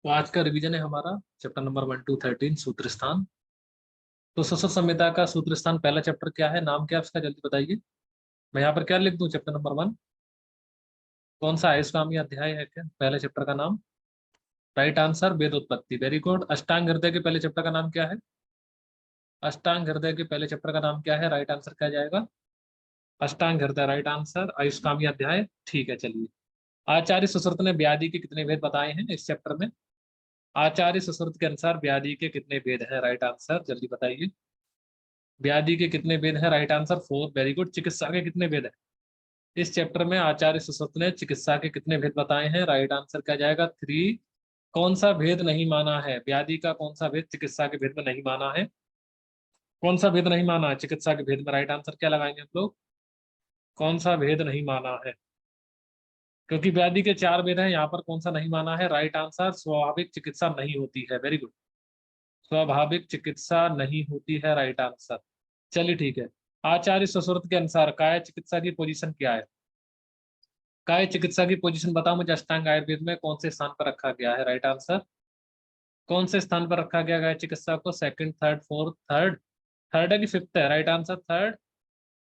तो आज का रिवीजन है हमारा चैप्टर नंबर 1 to 13 सूत्र स्थान। तो सुश्रुत संहिता का सूत्र स्थान पहला चैप्टर क्या है, नाम क्या है उसका, जल्दी बताइए। मैं यहाँ पर क्या लिख दूं, चैप्टर नंबर 1 कौन सा है, स्वामी अध्याय है क्या पहले चैप्टर का नाम? राइट आंसर वेदोत्पत्ति, वेरी गुड। अष्टांग हृदय के पहले चैप्टर का नाम क्या है? अष्टांग हृदय के पहले चैप्टर का नाम क्या है? राइट आंसर क्या जाएगा? अष्टांग हृदय, राइट आंसर। आयुष्कामी अध्याय, ठीक है। चलिए, आचार्य सुश्रुत ने व्याधि के कितने भेद बताए हैं इस चैप्टर में? आचार्य सुश्रुत के अनुसार व्याधि के कितने भेद हैं? राइट आंसर जल्दी बताइए। व्याधि के कितने भेद हैं? Right answer 4, very good. चिकित्सा के कितने भेद हैं? इस चैप्टर में आचार्य सुश्रुत ने चिकित्सा के कितने भेद बताए हैं? राइट आंसर क्या जाएगा? 3। कौन सा भेद नहीं माना है? व्याधि का कौन सा भेद चिकित्सा के भेद में नहीं माना है? कौन सा भेद नहीं माना है चिकित्सा के भेद में? राइट आंसर क्या लगाएंगे हम लोग? कौन सा भेद नहीं माना है? क्योंकि व्याधि के 4 भेद हैं, यहाँ पर कौन सा नहीं माना है? राइट आंसर स्वाभाविक चिकित्सा नहीं होती है, वेरी गुड। स्वाभाविक चिकित्सा नहीं होती है, राइट आंसर। चलिए ठीक है। आचार्य सुश्रुत के अनुसार काय चिकित्सा की पोजीशन क्या है? काय चिकित्सा की पोजीशन बताओ मुझे, अष्टांग आयुर्वेद में कौन से स्थान पर रखा गया है? राइट आंसर कौन से स्थान पर रखा गया काय चिकित्सा को? Second, third, fourth? Third, third है कि फिफ्थ है? राइट आंसर थर्ड,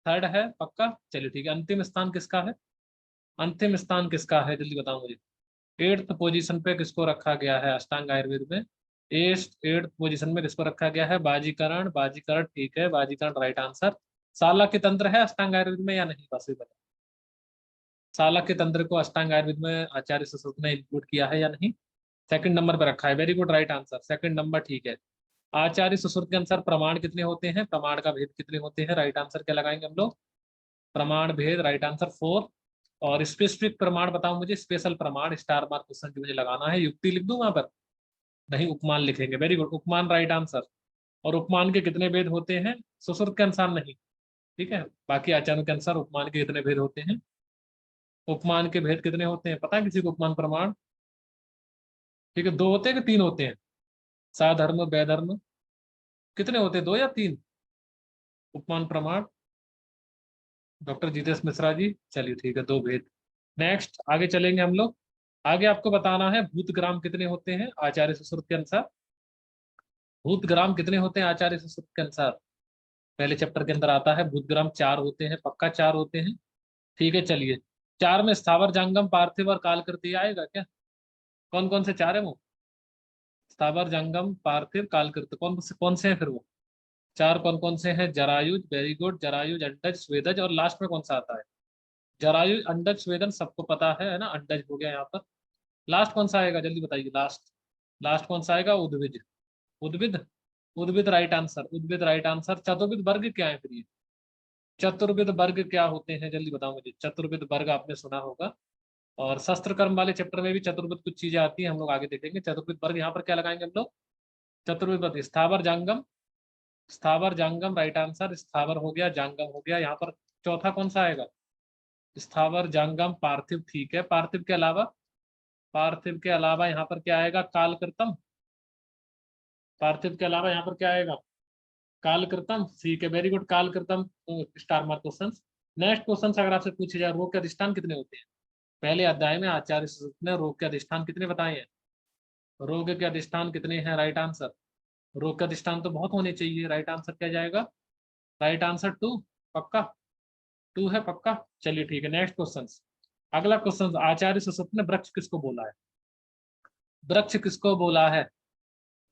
थर्ड है पक्का। चलिए ठीक है। अंतिम स्थान किसका है? अंतिम स्थान किसका है, जल्दी बताओ मुझे। एट्थ पोजीशन पे किसको रखा गया है अष्टांग आयुर्वेद में? एट्थ पोजीशन में किसको रखा गया है? बाजीकरण, बाजीकरण ठीक है, बाजीकरण राइट आंसर। शालाक्य तंत्र है अष्टांग आयुर्वेद में या नहीं, बस ये बताओ। शालाक्य तंत्र को अष्टांग आयुर्वेद में आचार्य सुश्रुत ने इंक्लूड किया है या नहीं? सेकंड नंबर पर रखा है, very good, right answer second number, ठीक है। आचार्य सुश्रुत के अनुसार प्रमाण कितने होते हैं? प्रमाण का भेद कितने होते हैं? राइट आंसर क्या लगाएंगे हम लोग? प्रमाण भेद, राइट आंसर 4। और स्पेसिफिक प्रमाण बताओ मुझे, स्पेशल प्रमाण, स्टार मार्क क्वेश्चन जो मुझे लगाना है, युक्ति लिख दूं वहां पर? नहीं, उपमान लिखेंगे, वेरी गुड, उपमान राइट आंसर। और उपमान के कितने भेद होते हैं? सुश्रुत के अनुसार नहीं, ठीक है, बाकी आचार्यों के अनुसार उपमान के कितने भेद होते हैं? उपमान के भेद कितने होते हैं पता है किसी को? उपमान प्रमाण, ठीक है, 2 होते हैं कि 3 होते हैं? साधर्म वैधर्म, कितने होते हैं, 2 या 3 उपमान प्रमाण? डॉक्टर जितेश मिश्रा जी, चलिए ठीक है, 2 भेद। नेक्स्ट आगे चलेंगे हम लोग। आगे आपको बताना है भूतग्राम कितने होते हैं आचार्य सुश्रुत के अनुसार? भूतग्राम कितने होते हैं आचार्य सुश्रुत के अनुसार? पहले चैप्टर के अंदर आता है भूतग्राम 4 होते हैं, पक्का 4 होते हैं, ठीक है। चलिए, 4 में स्थावर जंगम पार्थिव और कालकृति आएगा क्या? कौन कौन से 4 है वो? स्थावर जंगम पार्थिव कालकृत, कौन से हैं फिर वो 4? कौन कौन से हैं? जरायुज, वेरी गुड, जरायुज, अंडज, स्वेदज, और लास्ट में कौन सा आता है? जरायुज, अंडज, स्वेदन सबको पता है ना, अंडज हो गया यहाँ पर। लास्ट कौन सा आएगा, जल्दी बताइए, लास्ट, लास्ट कौन सा आएगा? उद्भिज, उद्भिद, उद्भिद राइट आंसर, उद्भिद राइट आंसर। चतुर्विद वर्ग क्या है फिर ये? चतुर्विद वर्ग क्या होते हैं, जल्दी बताओ मुझे। चतुर्विद वर्ग आपने सुना होगा, और शस्त्र कर्म वाले चैप्टर में भी चतुर्विद कुछ चीजें आती हैं, हम लोग आगे देखेंगे। चतुर्विद वर्ग यहाँ पर क्या लगाएंगे हम लोग? चतुर्विद वर्ग, स्थावर जांगम, स्थावर जांगम राइट आंसर, स्थावर हो गया, जांगम हो गया, यहाँ पर चौथा कौन सा आएगा? स्थावर जांगम पार्थिव, ठीक है। पार्थिव के अलावा, पार्थिव के अलावा यहाँ पर क्या आएगा? कालकृतम, पार्थिव के अलावा यहाँ पर क्या आएगा? कालकृतम, ठीक है, वेरी गुड, कालकृतम, star mark question. Next question अगर आपसे पूछे जाए, रोग के अधिष्ठान कितने होते हैं? पहले अध्याय में आचार्य सुश्रुत ने रोग के अधिष्ठान कितने बताए हैं? रोग के अधिष्ठान कितने हैं? राइट आंसर, रोग के अधिष्ठान तो बहुत होने चाहिए, राइट आंसर क्या जाएगा? राइट आंसर 2, पक्का, 2 है पक्का। चलिए ठीक है, नेक्स्ट क्वेश्चन। अगला क्वेश्चन, आचार्य सुश्रुत ने वृक्ष किसको बोला है? वृक्ष किसको बोला है?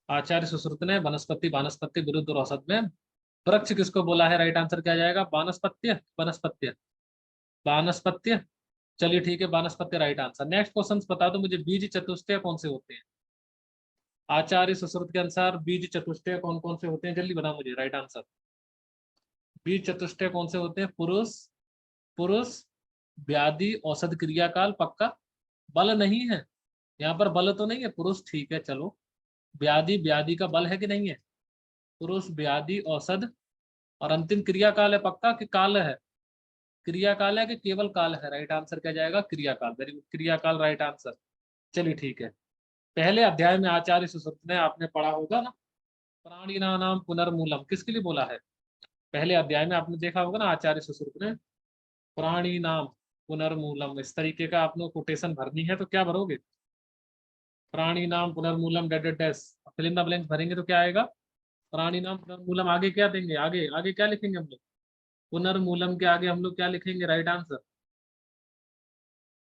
आचार्य सुश्रुत ने वनस्पति, वानस्पत्य, विरुद्ध और औसत में वृक्ष किसको बोला है? राइट आंसर क्या जाएगा? वानस्पत्य, वनस्पत्य, वानस्पत्य। चलिए ठीक है, वानस्पत्य राइट आंसर। नेक्स्ट क्वेश्चन बता दो मुझे, बीज चतुष्टय कौन से होते हैं? आचार्य सुश्रुत के अनुसार बीज चतुष्टय कौन कौन से होते हैं, जल्दी बताओ मुझे, राइट आंसर। बीज चतुष्टय कौन से होते हैं? पुरुष, पुरुष, व्याधि, औषध, क्रियाकाल, पक्का। बल नहीं है यहाँ पर, बल तो नहीं है, पुरुष ठीक है चलो। व्याधि, व्याधि का बल है कि नहीं है? पुरुष, व्याधि, औषध, और अंतिम क्रियाकाल है, पक्का कि काल है? क्रियाकाल है कि केवल काल है? राइट आंसर क्या जाएगा? क्रियाकाल, वेरी गुड, क्रियाकाल राइट आंसर। चलिए ठीक है। पहले अध्याय में आचार्य सुश्रुत ने, आपने पढ़ा होगा ना, प्राणिनानाम पुनर्मूलम किसके लिए बोला है? पहले अध्याय में आपने देखा होगा ना, आचार्य सुश्रुत ने प्राणिनाम पुनर्मूलम, इस तरीके का आपने कोटेशन भरनी है, तो क्या भरोगे? प्राणी नाम पुनर्मूलम dead dash, fill in the blanks भरेंगे तो क्या आएगा? प्राणी नाम पुनर्मूलम, आगे क्या देंगे? आगे आगे क्या लिखेंगे हम लोग? पुनर्मूलम के आगे हम लोग क्या लिखेंगे? राइट आंसर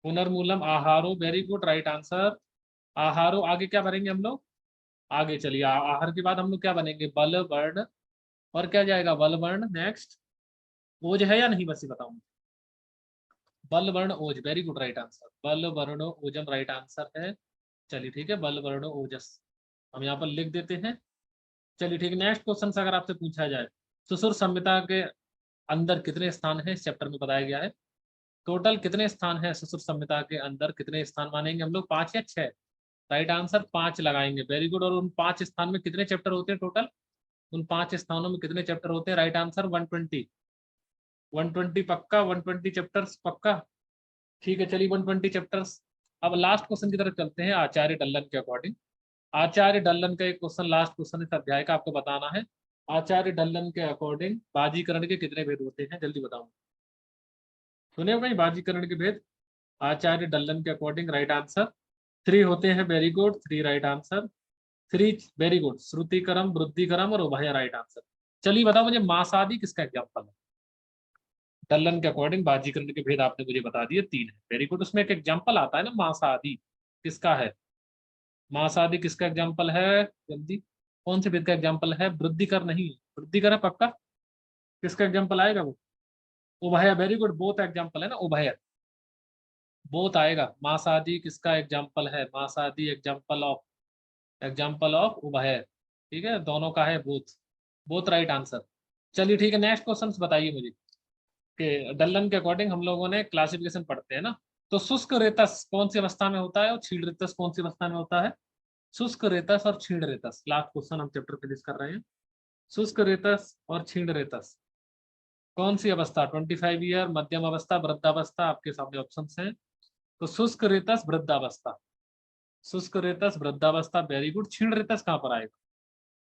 पुनर्मूलम आहारो, वेरी गुड, राइट आंसर आहारो। आगे क्या भरेंगे हम लोग? आगे चलिए, आहार के बाद हम लोग क्या बनेंगे? बल वर्ण, और क्या जाएगा? बल वर्ण। नेक्स्ट ओज है या नहीं, बस ये बताऊं। बल वर्ण ओज, वेरी गुड, राइट आंसर बल वर्ण ओजम, राइट आंसर है। चलिए ठीक है, बल वर्ण ओजस हम यहाँ पर लिख देते हैं। चलिए ठीक है, नेक्स्ट क्वेश्चन से अगर आपसे पूछा जाए, सुश्रुत संहिता के अंदर कितने स्थान है इस चैप्टर में बताया गया है? टोटल कितने स्थान है सुश्रुत संहिता के अंदर? कितने स्थान मानेंगे हम लोग, 5 या 6? राइट आंसर 5 लगाएंगे, वेरी गुड। और उन 5 स्थान में कितने चैप्टर होते हैं टोटल? उन 5 स्थानों में कितने चैप्टर होते हैं? Right answer 120। 120 पक्का, 120 चैप्टर्स पक्का। ठीक है चलिए, 120 चैप्टर्स। अब लास्ट क्वेश्चन की तरफ चलते हैं, आचार्य डल्लन के अकॉर्डिंग। आचार्य डल्लन का एक क्वेश्चन, लास्ट क्वेश्चन इस अध्याय का आपको बताना है। आचार्य डल्लन के अकॉर्डिंग बाजीकरण के कितने भेद होते हैं? जल्दी बताओ। सुने हो कहीं बाजीकरण के भेद? आचार्य डल्लन के अकॉर्डिंग राइट आंसर 3 होते हैं, very good, 3 right answer. 3 very good, श्रुतिकरम, वृद्धिकरम और उभय, राइट आंसर। चलिए बताओ मुझे, मासादि किसका एग्जाम्पल है? डल्लन के अकॉर्डिंग बाजीकरण के भेद आपने मुझे बता दिए, 3 है, वेरी गुड। उसमें एक एग्जाम्पल आता है ना, मासादि, किसका है? मासादि किसका एग्जाम्पल है? जल्दी, कौन से भेद का एग्जाम्पल है? वृद्धिकर नहीं, वृद्धिकर है पक्का। किसका एग्जाम्पल आएगा वो? उभय, वेरी गुड, बोथ एग्जाम्पल है ना, उभय बोथ आएगा। मासादि किसका एग्जाम्पल है? मासादि एग्जाम्पल ऑफ उभय, ठीक है, दोनों का है, बोथ, बोथ राइट आंसर। चलिए ठीक है, नेक्स्ट क्वेश्चन बताइए मुझे कि डल्लन के अकॉर्डिंग हम लोगों ने क्लासिफिकेशन पढ़ते हैं ना, तो शुष्क रेतस कौन सी अवस्था में होता है और क्षीण रेतस कौन सी अवस्था में होता है? शुष्क रेतस और क्षीण रेतस, लास्ट क्वेश्चन हम चैप्टर फिनिश कर रहे हैं। शुष्क रेतस और क्षीण रेतस कौन सी अवस्था? 25 ईयर, मध्यम अवस्था, वृद्धावस्था, आपके सामने ऑप्शन हैं। तो शुष्क रेतस वृद्धावस्था, शुष्क रेतस वृद्धावस्था, वेरी गुड। क्षीण रेतस कहाँ पर आएगा?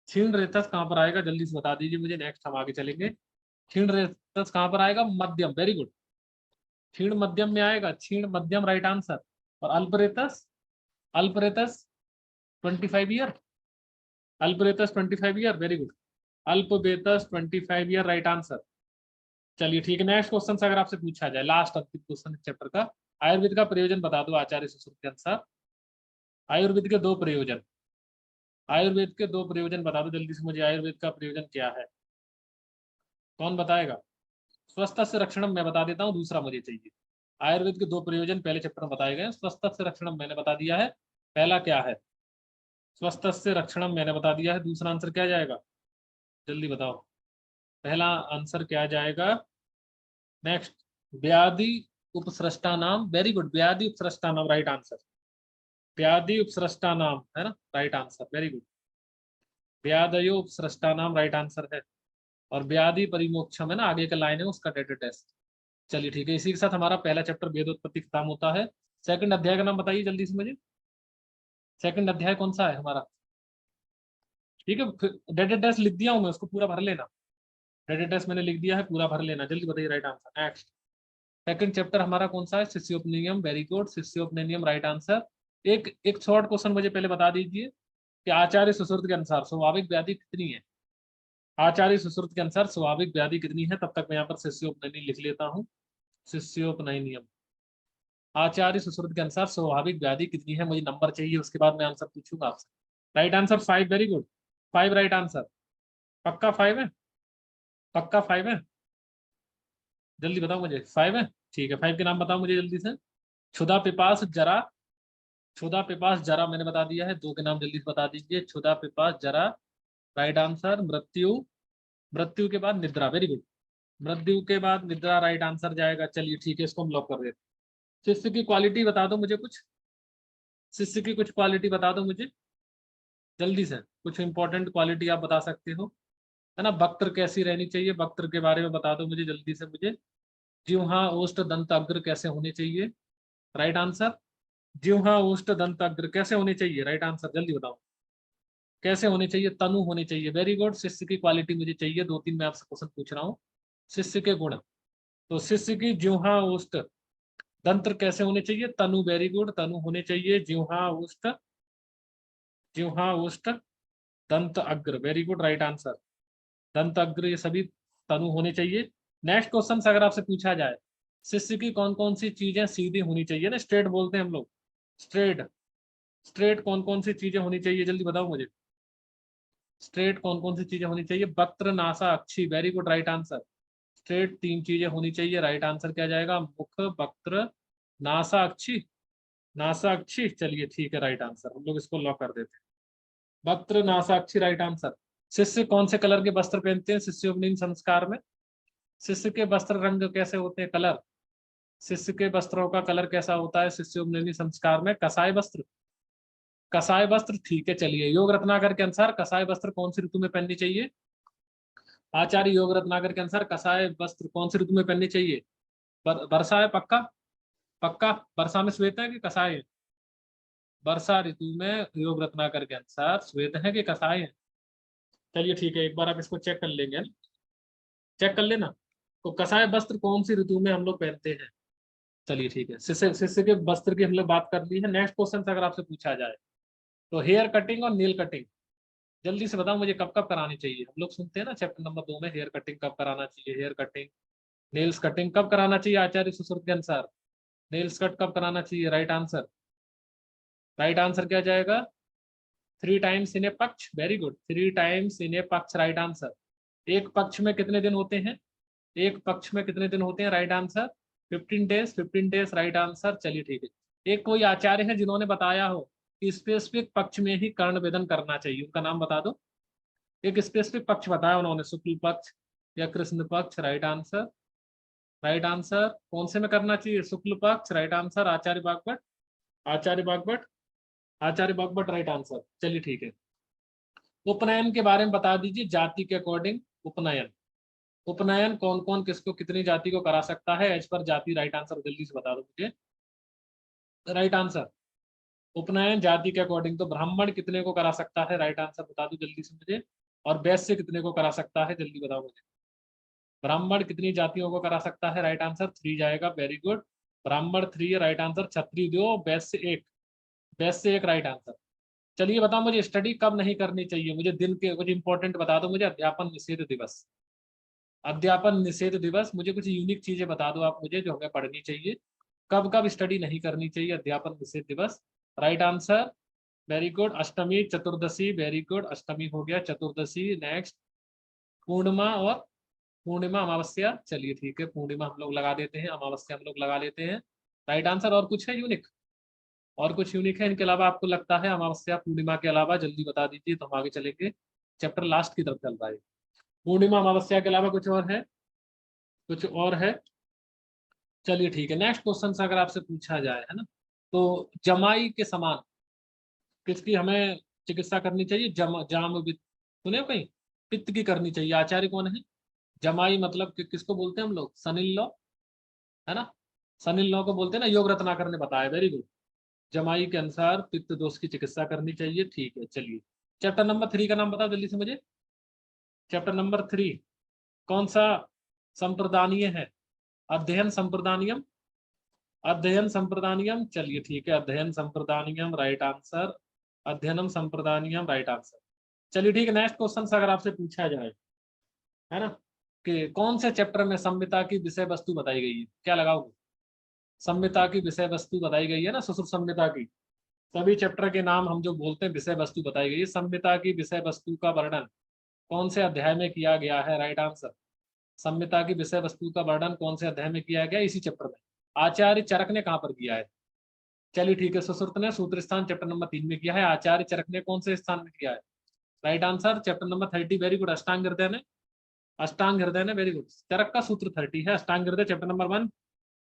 क्षीण रेतस कहाँ पर आएगा? जल्दी से बता दीजिए मुझे, नेक्स्ट हम आगे चलेंगे। क्षीण रेतस कहाँ पर आएगा? मध्यम, वेरी गुड, क्षीण मध्यम में आएगा, क्षीण मध्यम, राइट आंसर। और अल्परेतस, अल्परेतस 25 ईयर, अल्परेतस 25 ईयर, वेरी गुड, अल्पबेतस 25 ईयर, राइट आंसर। चलिए ठीक है, नेक्स्ट क्वेश्चन से अगर आपसे पूछा जाए, लास्ट अंतिम क्वेश्चन इस चैप्टर का, आयुर्वेद का प्रयोजन बता दो आचार्य सुश्रुत के अनुसार। आयुर्वेद के 2 प्रयोजन, आयुर्वेद के 2 प्रयोजन बता दो जल्दी से मुझे, आयुर्वेद का प्रयोजन क्या है? कौन बताएगा? स्वस्थ से रक्षणम मैं बता देता हूँ, दूसरा मुझे चाहिए। आयुर्वेद के 2 प्रयोजन पहले चैप्टर में बताए गए, स्वस्थ से रक्षणम मैंने बता दिया है, पहला क्या है? स्वस्थ से रक्षणम मैंने बता दिया है, दूसरा आंसर क्या जाएगा? जल्दी बताओ, पहला आंसर क्या जाएगा? नेक्स्ट, व्याधि उपसृष्टा नाम, वेरी गुड, व्याधि उपसृष्टा नाम, राइट आंसर। व्याधि उपसृष्टा नाम है ना, राइट आंसर, वेरी गुड, व्याधयो उपसृष्टा नाम, राइट आंसर है। और व्याधि परिमोक्षम है ना, आगे का लाइन है उसका डेटा टेस्ट। चलिए ठीक है, इसी के साथ हमारा पहला चैप्टर वेदोत्पत्ति खत्म होता है। सेकंड अध्याय का नाम बताइए जल्दी से मुझे, सेकंड अध्याय कौन सा है हमारा? ठीक है, डेटा टेस्ट लिख दिया हूं मैं, उसको पूरा भर लेना। डेटा टेस्ट मैंने लिख दिया है, पूरा भर लेना, जल्दी बताइए right answer. Next, second chapter हमारा कौन सा है? शिष्योपनियम, वेरी गुड, शिष्योपनियम, राइट आंसर। एक एक शॉर्ट क्वेश्चन मुझे पहले बता दीजिए कि आचार्य सुश्रुत के अनुसार स्वाभाविक व्याधि कितनी है? आचार्य सुश्रुत के अनुसार स्वाभाविक व्याधि कितनी है? तब तक मैं यहाँ पर शिष्योपनयनी लिख लेता हूँ, शिष्योपनयनियम। आचार्य सुश्रुत के अनुसार स्वाभाविक व्याधि कितनी है? मुझे नंबर चाहिए, उसके बाद मैं आंसर पूछूंगा आपसे। Right answer 5, very good, 5 right answer. पक्का 5 है? पक्का 5 है? जल्दी बताओ मुझे, 5 है? ठीक है, 5 के नाम बताओ मुझे जल्दी से। क्षुधा, पिपास, जरा। क्षुधा, पिपास, जरा मैंने बता दिया है, 2 के नाम जल्दी से बता दीजिए। क्षुधा, पिपास, जरा, राइट आंसर। मृत्यु, मृत्यु के बाद निद्रा, वेरी गुड, मृत्यु के बाद निद्रा, राइट आंसर जाएगा। चलिए ठीक है, इसको हम लॉक कर देते हैं। शिष्य की क्वालिटी बता दो मुझे कुछ, शिष्य की कुछ क्वालिटी बता दो मुझे जल्दी से, कुछ इंपॉर्टेंट क्वालिटी आप बता सकते हो, है ना। वक्त्र कैसी रहनी चाहिए, वक्त्र के बारे में बता दो मुझे जल्दी से मुझे। जिह्वा, ओष्ठ, दंत, अग्र कैसे होने चाहिए? Right answer. जिह्वा, ओष्ठ, दंत, अग्र कैसे होने चाहिए? राइट आंसर, जल्दी बताओ, कैसे होने चाहिए? तनु होने चाहिए, वेरी गुड। शिष्य की क्वालिटी मुझे चाहिए, 2-3 मैं आपसे क्वेश्चन पूछ रहा हूँ, शिष्य के गुण। तो शिष्य की जिह्वा, ओष्ठ, दंत्र कैसे होने चाहिए? तनु, वेरी गुड, तनु होने चाहिए, जिह्वा, ओष्ठ, जिह्वा ओष्ठ दंत अग्र, वेरी गुड, राइट आंसर। दंत अग्र ये सभी तनु होने चाहिए। नेक्स्ट क्वेश्चन अगर आपसे पूछा जाए, शिष्य की कौन कौन सी चीजें सीधी होनी चाहिए ना, स्ट्रेट बोलते हैं हम लोग, स्ट्रेट, स्ट्रेट कौन कौन सी चीजें होनी चाहिए, जल्दी बताओ मुझे। स्ट्रेट कौन कौन सी चीजें होनी चाहिए? वक्र, नासा, अक्षी, very good, right answer. Straight तीन चीजें होनी चाहिए, राइट आंसर क्या जाएगा? मुख, वक्र, नासा, अक्षी। नासा, अक्षी, चलिए ठीक है, राइट आंसर, हम लोग इसको लॉक कर देते हैं। वक्र, नासा, अक्षी, राइट आंसर। शिष्य कौन से कलर के वस्त्र पहनते हैं शिष्योपनयन संस्कार में? शिष्य के वस्त्र रंग कैसे होते हैं, कलर? शिष्य के वस्त्रों का कलर कैसा होता है शिष्योपनयन संस्कार में? कसाय वस्त्र, कसाय वस्त्र, ठीक है। चलिए, योग रत्नाकर के अनुसार कसाय वस्त्र कौन सी ऋतु में पहननी चाहिए? आचार्य योग रत्नाकर के अनुसार कसाय वस्त्र कौन सी ऋतु में पहननी चाहिए? वर्षा है, पक्का? पक्का वर्षा में श्वेत है कि कसाय है? वर्षा ऋतु में योग रत्नाकर के अनुसार श्वेत है कि कसाय है? चलिए ठीक है, एक बार आप इसको चेक कर लेंगे, चेक कर लेना। तो कसाय वस्त्र कौन सी ऋतु में हम लोग पहनते हैं? चलिए ठीक है, शिष्य शिष्य के वस्त्र की हम लोग बात कर ली है। नेक्स्ट क्वेश्चन अगर आपसे पूछा जाए तो हेयर कटिंग और नेल कटिंग, जल्दी से बताओ मुझे, कब कब करानी चाहिए? हम लोग सुनते हैं ना चैप्टर नंबर 2 में, हेयर कटिंग कब कराना चाहिए, हेयर कटिंग, नेल्स कटिंग कब कराना चाहिए आचार्य सुश्रुत के अनुसार? नेल्स कट कब कराना चाहिए? राइट आंसर, राइट आंसर क्या जाएगा? 3 टाइम्स इन ए पक्ष, वेरी गुड, 3 टाइम्स इन ए पक्ष, राइट आंसर। एक पक्ष में कितने दिन होते हैं? एक पक्ष में कितने दिन होते हैं? Right answer 15 days, 15 days, right answer. चलिए ठीक है, एक कोई आचार्य है जिन्होंने बताया हो कि स्पेसिफिक पक्ष में ही कर्ण वेदन करना चाहिए, उनका नाम बता दो। एक स्पेसिफिक पक्ष बताया उन्होंने, शुक्ल पक्ष या कृष्ण पक्ष, राइट आंसर। राइट आंसर कौन से में करना चाहिए? शुक्ल पक्ष, राइट आंसर, आचार्य बागभट्ट, आचार्य बागभट्ट, आचार्य बागभट्ट, राइट आंसर। चलिए ठीक है, उपनयन के बारे में बता दीजिए जाति के अकॉर्डिंग। उपनयन, उपनयन कौन कौन किसको कितनी जाति को करा सकता है एज पर जाति? राइट आंसर जल्दी से बता दो मुझे, राइट आंसर। उपनयन जाति के अकॉर्डिंग तो ब्राह्मण कितने को करा सकता है? राइट आंसर बता दो जल्दी से मुझे। और वैश्य कितने को करा सकता है? जल्दी बताओ मुझे। ब्राह्मण कितनी जातियों को करा सकता है? राइट आंसर 3 जाएगा, वेरी गुड। ब्राह्मण 3 है, राइट आंसर। क्षत्रिय 2, वैश्य 1, वैश्य 1, राइट आंसर। चलिए बताओ मुझे, स्टडी कब नहीं करनी चाहिए? मुझे दिन के कुछ इंपॉर्टेंट बता दो मुझे। अध्यापन निषेध दिवस, अध्यापन निषेध दिवस, मुझे कुछ यूनिक चीजें बता दो आप मुझे जो हमें पढ़नी चाहिए। कब कब स्टडी नहीं करनी चाहिए अध्यापन निषेध दिवस? Right answer, very good. अष्टमी, चतुर्दशी, वेरी गुड, अष्टमी हो गया, चतुर्दशी, नेक्स्ट पूर्णिमा, और पूर्णिमा, अमावस्या, चलिए ठीक है, पूर्णिमा हम लोग लगा देते हैं, अमावस्या हम लोग लगा लेते हैं, राइट आंसर। और कुछ है यूनिक? और कुछ यूनिक है इनके अलावा आपको लगता है? अमावस्या पूर्णिमा के अलावा जल्दी बता दीजिए तो हम आगे चलेंगे, चैप्टर लास्ट की तरफ चल रहा है। पूर्णिमा अमावस्या के अलावा कुछ और है? कुछ और है? चलिए ठीक है, नेक्स्ट क्वेश्चन से अगर आपसे पूछा जाए, है ना, तो जमाई के समान किसकी हमें चिकित्सा करनी चाहिए? जाम वित्त, सुने हो कहीं? पित्त की करनी चाहिए, आचार्य कौन है? जमाई मतलब किसको बोलते हैं हम लोग? सन इन लॉ, है ना, सन इन लॉ को बोलते हैं ना, योग रत्नाकर ने बताया, वेरी गुड। जमाई के अनुसार पित्त दोष की चिकित्सा करनी चाहिए, ठीक है। चलिए, चैप्टर नंबर 3 का नाम बताओ जल्दी से मुझे। चैप्टर नंबर 3 कौन सा संप्रदानीय है? अध्ययन संप्रदानियम, अध्ययन संप्रदानियम, चलिए ठीक है, अध्ययन संप्रदानियम, राइट आंसर। अध्ययनम संप्रदानियम, राइट आंसर। चलिए ठीक है, नेक्स्ट क्वेश्चन से अगर आपसे पूछा जाए, है ना, कि कौन से चैप्टर में संहिता की विषय वस्तु बताई गई है, क्या लगाओगे? संहिता की विषय वस्तु बताई गई है ना, सुश्रुत संहिता की, सभी चैप्टर के नाम हम जो बोलते हैं विषय वस्तु बताई गई है। संहिता की विषय वस्तु का वर्णन कौन से अध्याय में किया गया है? Right answer. संहिता की विषय वस्तु का वर्णन कौन से अध्याय में किया गया? इसी चैप्टर में। आचार्य चरक ने कहाँ पर किया है? चलिए ठीक है, सुश्रुत ने सूत्र स्थान चैप्टर नंबर 3 में किया है, आचार्य चरक ने कौन से स्थान में किया है? Right answer chapter number 30, very good, Ashtanga हृदय ने, अष्टांग हृदय ने, वेरी गुड। चरक का सूत्र 30 है, अष्टांग हृदय चैप्टर नंबर 1,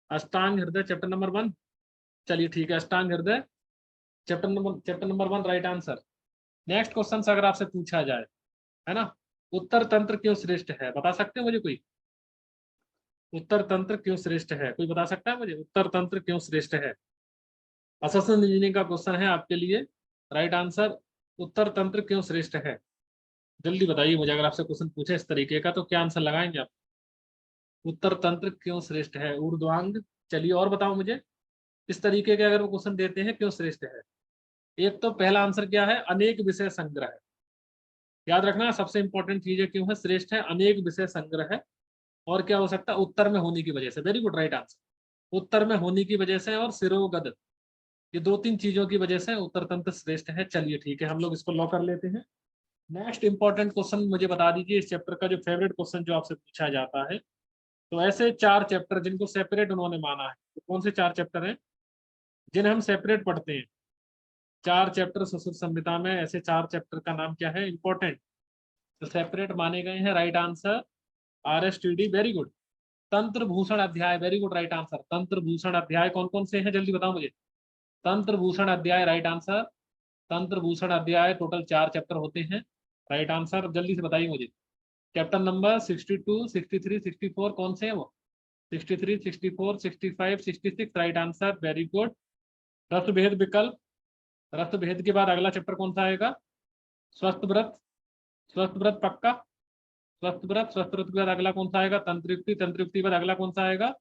अष्टांग हृदय चैप्टर नंबर 1। चलिए ठीक है, अष्टांग हृदय chapter number 1, right answer. Next question से अगर आपसे पूछा जाए, है ना, उत्तर तंत्र क्यों श्रेष्ठ है, बता सकते हो मुझे कोई? उत्तर तंत्र क्यों श्रेष्ठ है, कोई बता सकता है मुझे? उत्तर तंत्र क्यों श्रेष्ठ है? असिस्टेंट इंजीनियरिंग का क्वेश्चन है आपके लिए, राइट आंसर। उत्तर तंत्र क्यों श्रेष्ठ है, जल्दी बताइए मुझे। अगर आपसे क्वेश्चन पूछे इस तरीके का तो क्या आंसर लगाएंगे आप? उत्तर तंत्र क्यों श्रेष्ठ है, ऊर्ध्वांग, चलिए और बताओ मुझे। इस तरीके के अगर वो क्वेश्चन देते हैं क्यों श्रेष्ठ है? एक तो पहला आंसर क्या है, अनेक विषय संग्रह। याद रखना सबसे इंपॉर्टेंट चीज है, क्यों है श्रेष्ठ है, अनेक विषय संग्रह है। और क्या हो सकता है, उत्तर में होने की वजह से। Very good, right answer. उत्तर में होने की वजह से और सिरोगद, ये दो तीन चीजों की वजह से उत्तर तंत्र श्रेष्ठ है। चलिए ठीक है, हम लोग इसको लॉक कर लेते हैं। नेक्स्ट इंपॉर्टेंट क्वेश्चन मुझे बता दीजिए, इस चैप्टर का जो फेवरेट क्वेश्चन जो आपसे पूछा जाता है। तो ऐसे चार चैप्टर जिनको सेपरेट उन्होंने माना है, तो कौन से चार चैप्टर हैं जिन्हें हम सेपरेट पढ़ते हैं? चार चैप्टर सुश्रुत संहिता में, ऐसे चार चैप्टर का नाम क्या है इंपॉर्टेंट, तो सेपरेट माने गए हैं। Right answer RSTD, very good. तंत्र भूषण अध्याय, वेरी गुड, राइट आंसर। तंत्र भूषण अध्याय कौन कौन से हैं, जल्दी बताओ मुझे। तंत्र भूषण अध्याय, राइट आंसर। तंत्र भूषण अध्याय टोटल 4 चैप्टर होते हैं। राइट आंसर, जल्दी से बताइए मुझे। चैप्टर नंबर 62, 63, 64 कौन से हैं वो? 63, 64, 65, 66, राइट आंसर, वेरी गुड। रस भेद विकल्प, रस भेद के बाद अगला चैप्टर कौन सा आएगा? स्वस्थ व्रत, स्वस्थ व्रत पक्का। स्वस्थ व्रत, स्वस्थ व्रत के बाद अगला कौन सा आएगा? तंत्रुक्ति, तंत्रुक्ति के बाद अगला कौन सा आएगा?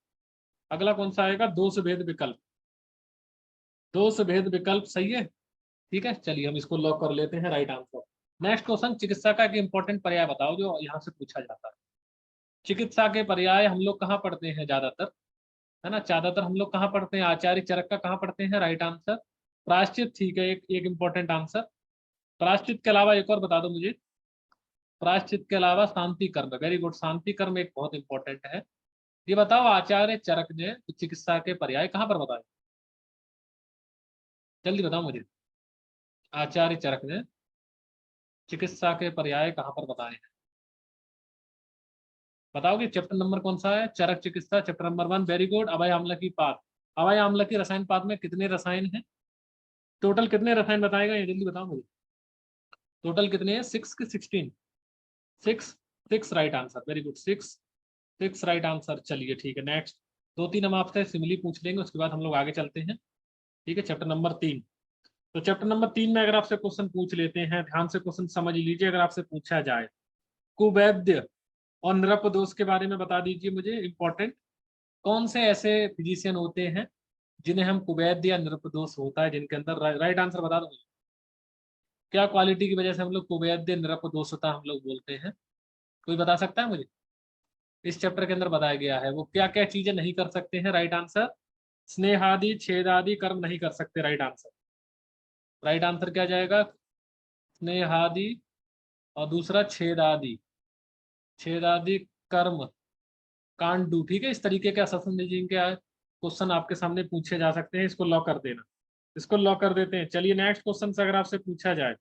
अगला कौन सा आएगा? दोष भेद विकल्प। दोष भेद विकल्प सही है, ठीक है। चलिए हम इसको लॉक कर लेते हैं, राइट आंसर। नेक्स्ट क्वेश्चन, चिकित्सा का एक इंपॉर्टेंट पर्याय बताओ जो यहाँ से पूछा जाता है। चिकित्सा के पर्याय हम लोग कहाँ पढ़ते हैं ज्यादातर, है ना? ज्यादातर हम लोग कहाँ पढ़ते हैं? आचार्य चरक का कहाँ पढ़ते हैं? Right answer. प्रायश्चित, ठीक है, एक इंपॉर्टेंट आंसर। प्रायश्चित के अलावा एक और बता दो मुझे। प्रायश्चित के अलावा शांति कर्म, वेरी गुड, शांति कर्म एक बहुत इंपॉर्टेंट है। ये बताओ आचार्य चरक ने चिकित्सा के पर्याय कहाँ पर बताए? जल्दी बताओ मुझे। आचार्य चरक ने चिकित्सा के पर्याय कहाँ पर बताए हैं? बताओगे? चैप्टर नंबर कौन सा है? चरक चिकित्सा, चैप्टर नंबर 1, वेरी गुड। अभय आम्ल की पात, अभय आम्ल की रसायन पात में कितने रसायन हैं? टोटल कितने रसायन बताएगा ये, जल्दी बताओ मुझे। टोटल कितने हैं? 6 के 16? 6, 6 right answer, very good, 6, 6 right answer. चलिए ठीक है, नेक्स्ट दो तीन हम आपसे सिमिली पूछ लेंगे, उसके बाद हम लोग आगे चलते हैं। ठीक है, चैप्टर नंबर 3। तो चैप्टर नंबर 3 में अगर आपसे क्वेश्चन पूछ लेते हैं, ध्यान से क्वेश्चन समझ लीजिए। अगर आपसे पूछा जाए कुवैद्य और नृप दोष के बारे में बता दीजिए मुझे, इंपॉर्टेंट। कौन से ऐसे फिजिशियन होते हैं जिन्हें हम कुवैद्य या नृप दोष होता है जिनके अंदर, राइट आंसर बता दो मुझे। क्या क्वालिटी की वजह से हम लोग कुवैद्य नृप दोष होता हम लोग बोलते हैं? कोई बता सकता है मुझे? इस चैप्टर के अंदर बताया गया है वो क्या क्या चीजें नहीं कर सकते हैं। राइट आंसर, स्नेहादि छेदादि कर्म नहीं कर सकते। राइट आंसर, राइट आंसर क्या जाएगा? स्नेहादि और दूसरा छेदादि, छेदादि कर्म कांट डू। ठीक है, इस तरीके के अससन जी के क्वेश्चन आपके सामने पूछे जा सकते हैं। इसको लॉक कर देना, इसको लॉक कर देते हैं। चलिए नेक्स्ट क्वेश्चन अगर आपसे पूछा जाए,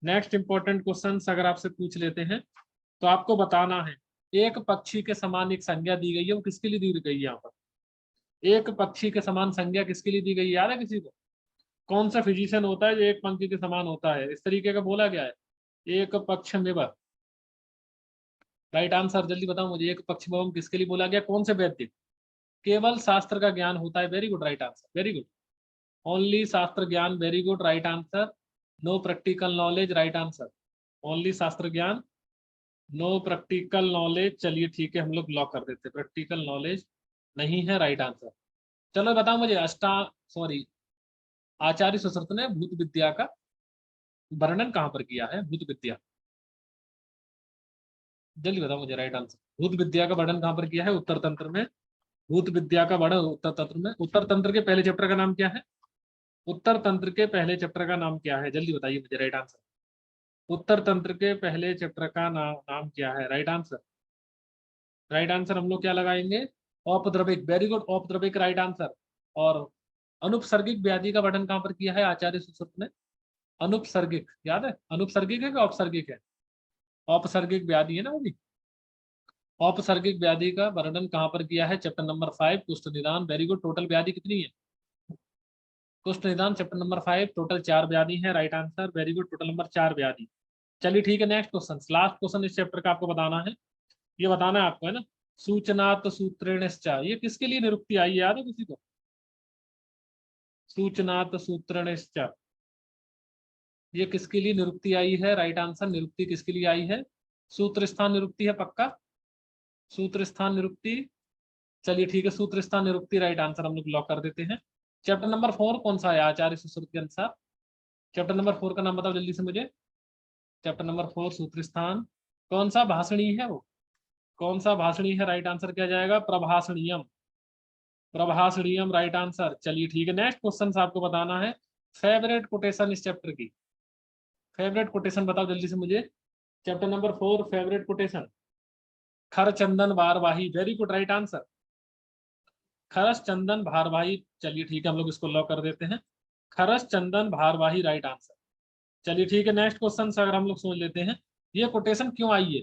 नेक्स्ट इंपॉर्टेंट क्वेश्चन अगर आपसे पूछ लेते हैं, तो आपको बताना है एक पक्षी के समान एक संज्ञा दी गई है, वो किसके लिए दी गई है? यहाँ पर एक पक्षी के समान संज्ञा किसके लिए दी गई है, याद है किसी को? कौन सा फिजिशियन होता है जो एक पंखी के समान होता है? इस तरीके का बोला गया है, एक पक्ष में। राइट आंसर, जल्दी बताओ मुझे। एक पक्ष में किसके लिए बोला गया? कौन से वैद्य? केवल शास्त्र का ज्ञान होता है, very good, right answer, very good. Only शास्त्र ज्ञान, very good, right answer. No practical knowledge, right answer. Only शास्त्र ज्ञान, नो प्रैक्टिकल नॉलेज। चलिए ठीक है, हम लोग लॉक कर देते हैं, प्रैक्टिकल नॉलेज नहीं है, राइट आंसर। चलो बताओ मुझे, सॉरी, आचार्य सुश्रुत ने भूत विद्या का वर्णन कहाँ पर किया है? भूत विद्या, जल्दी बताओ मुझे, राइट आंसर। भूत विद्या का वर्णन कहाँ पर किया है? उत्तर तंत्र में। भूत विद्या का वर्णन उत्तर तंत्र में। उत्तर तंत्र के पहले चैप्टर का नाम क्या है? उत्तर तंत्र के पहले चैप्टर का नाम क्या है? जल्दी बताइए मुझे, राइट आंसर। उत्तर तंत्र के पहले चैप्टर का नाम क्या है? राइट आंसर, राइट आंसर हम लोग क्या लगाएंगे? औपद्रविक, वेरी गुड, औपद्रविक, राइट आंसर। और अनुपसर्गिक व्याधि का वर्णन कहाँ पर किया है आचार्य सुश्रुत ने? अनुपसर्गिक, याद है? अनुपसर्गिक है कि औपसर्गिक है? औपसर्गिक व्याधि है ना वो भी। औपसर्गिक व्याधि का वर्णन कहाँ पर किया है? चैप्टर नंबर 5, कुष्ठ निदान, वेरी गुड। टोटल व्याधि कितनी है? कुष्ठ निदान चैप्टर नंबर 5, टोटल 4 व्याधि है, right answer, very good, total number 4 व्याधि। चलिए ठीक है, नेक्स्ट क्वेश्चन, लास्ट क्वेश्चन इस चैप्टर का आपको बताना है। ये बताना है आपको, है ना? सूचनात् सूत्रेणश्च, ये किसके लिए निरुक्ति आई है, याद है किसी को? सूचनात् सूत्रेणश्च, ये किसके लिए निरुक्ति आई है? राइट आंसर, निरुक्ति किसके लिए आई है? सूत्र स्थान निरुक्ति है, पक्का? सूत्र स्थान निरुक्ति, चलिए ठीक है, सूत्र स्थान निरुक्ति, राइट आंसर हम लोग लॉक कर देते हैं। चैप्टर नंबर 4 कौन सा है आचार्य सुश्रुत के अनुसार? चैप्टर नंबर 4 का नाम बताओ जल्दी से मुझे। चैप्टर नंबर 4 सूत्र स्थान। कौन सा भाषणी है वो, कौन सा भाषणी है? राइट आंसर क्या जाएगा? प्रभाषणीयम, प्रभाषणीयम राइट आंसर। चलिए ठीक है, नेक्स्ट क्वेश्चन आपको बताना है फेवरेट कोटेशन इस चैप्टर की। फेवरेट कोटेशन बताओ जल्दी से मुझे। Chapter number 4 favourite quotation. खर चंदन भारवाही, वेरी गुड राइट आंसर। खरस चंदन भारवाही, चलिए ठीक है हम लोग इसको लॉक कर देते हैं। खरस चंदन भारवाही राइट आंसर। चलिए ठीक है, नेक्स्ट क्वेश्चन अगर हम लोग सोच लेते हैं, ये कोटेशन क्यों आई है?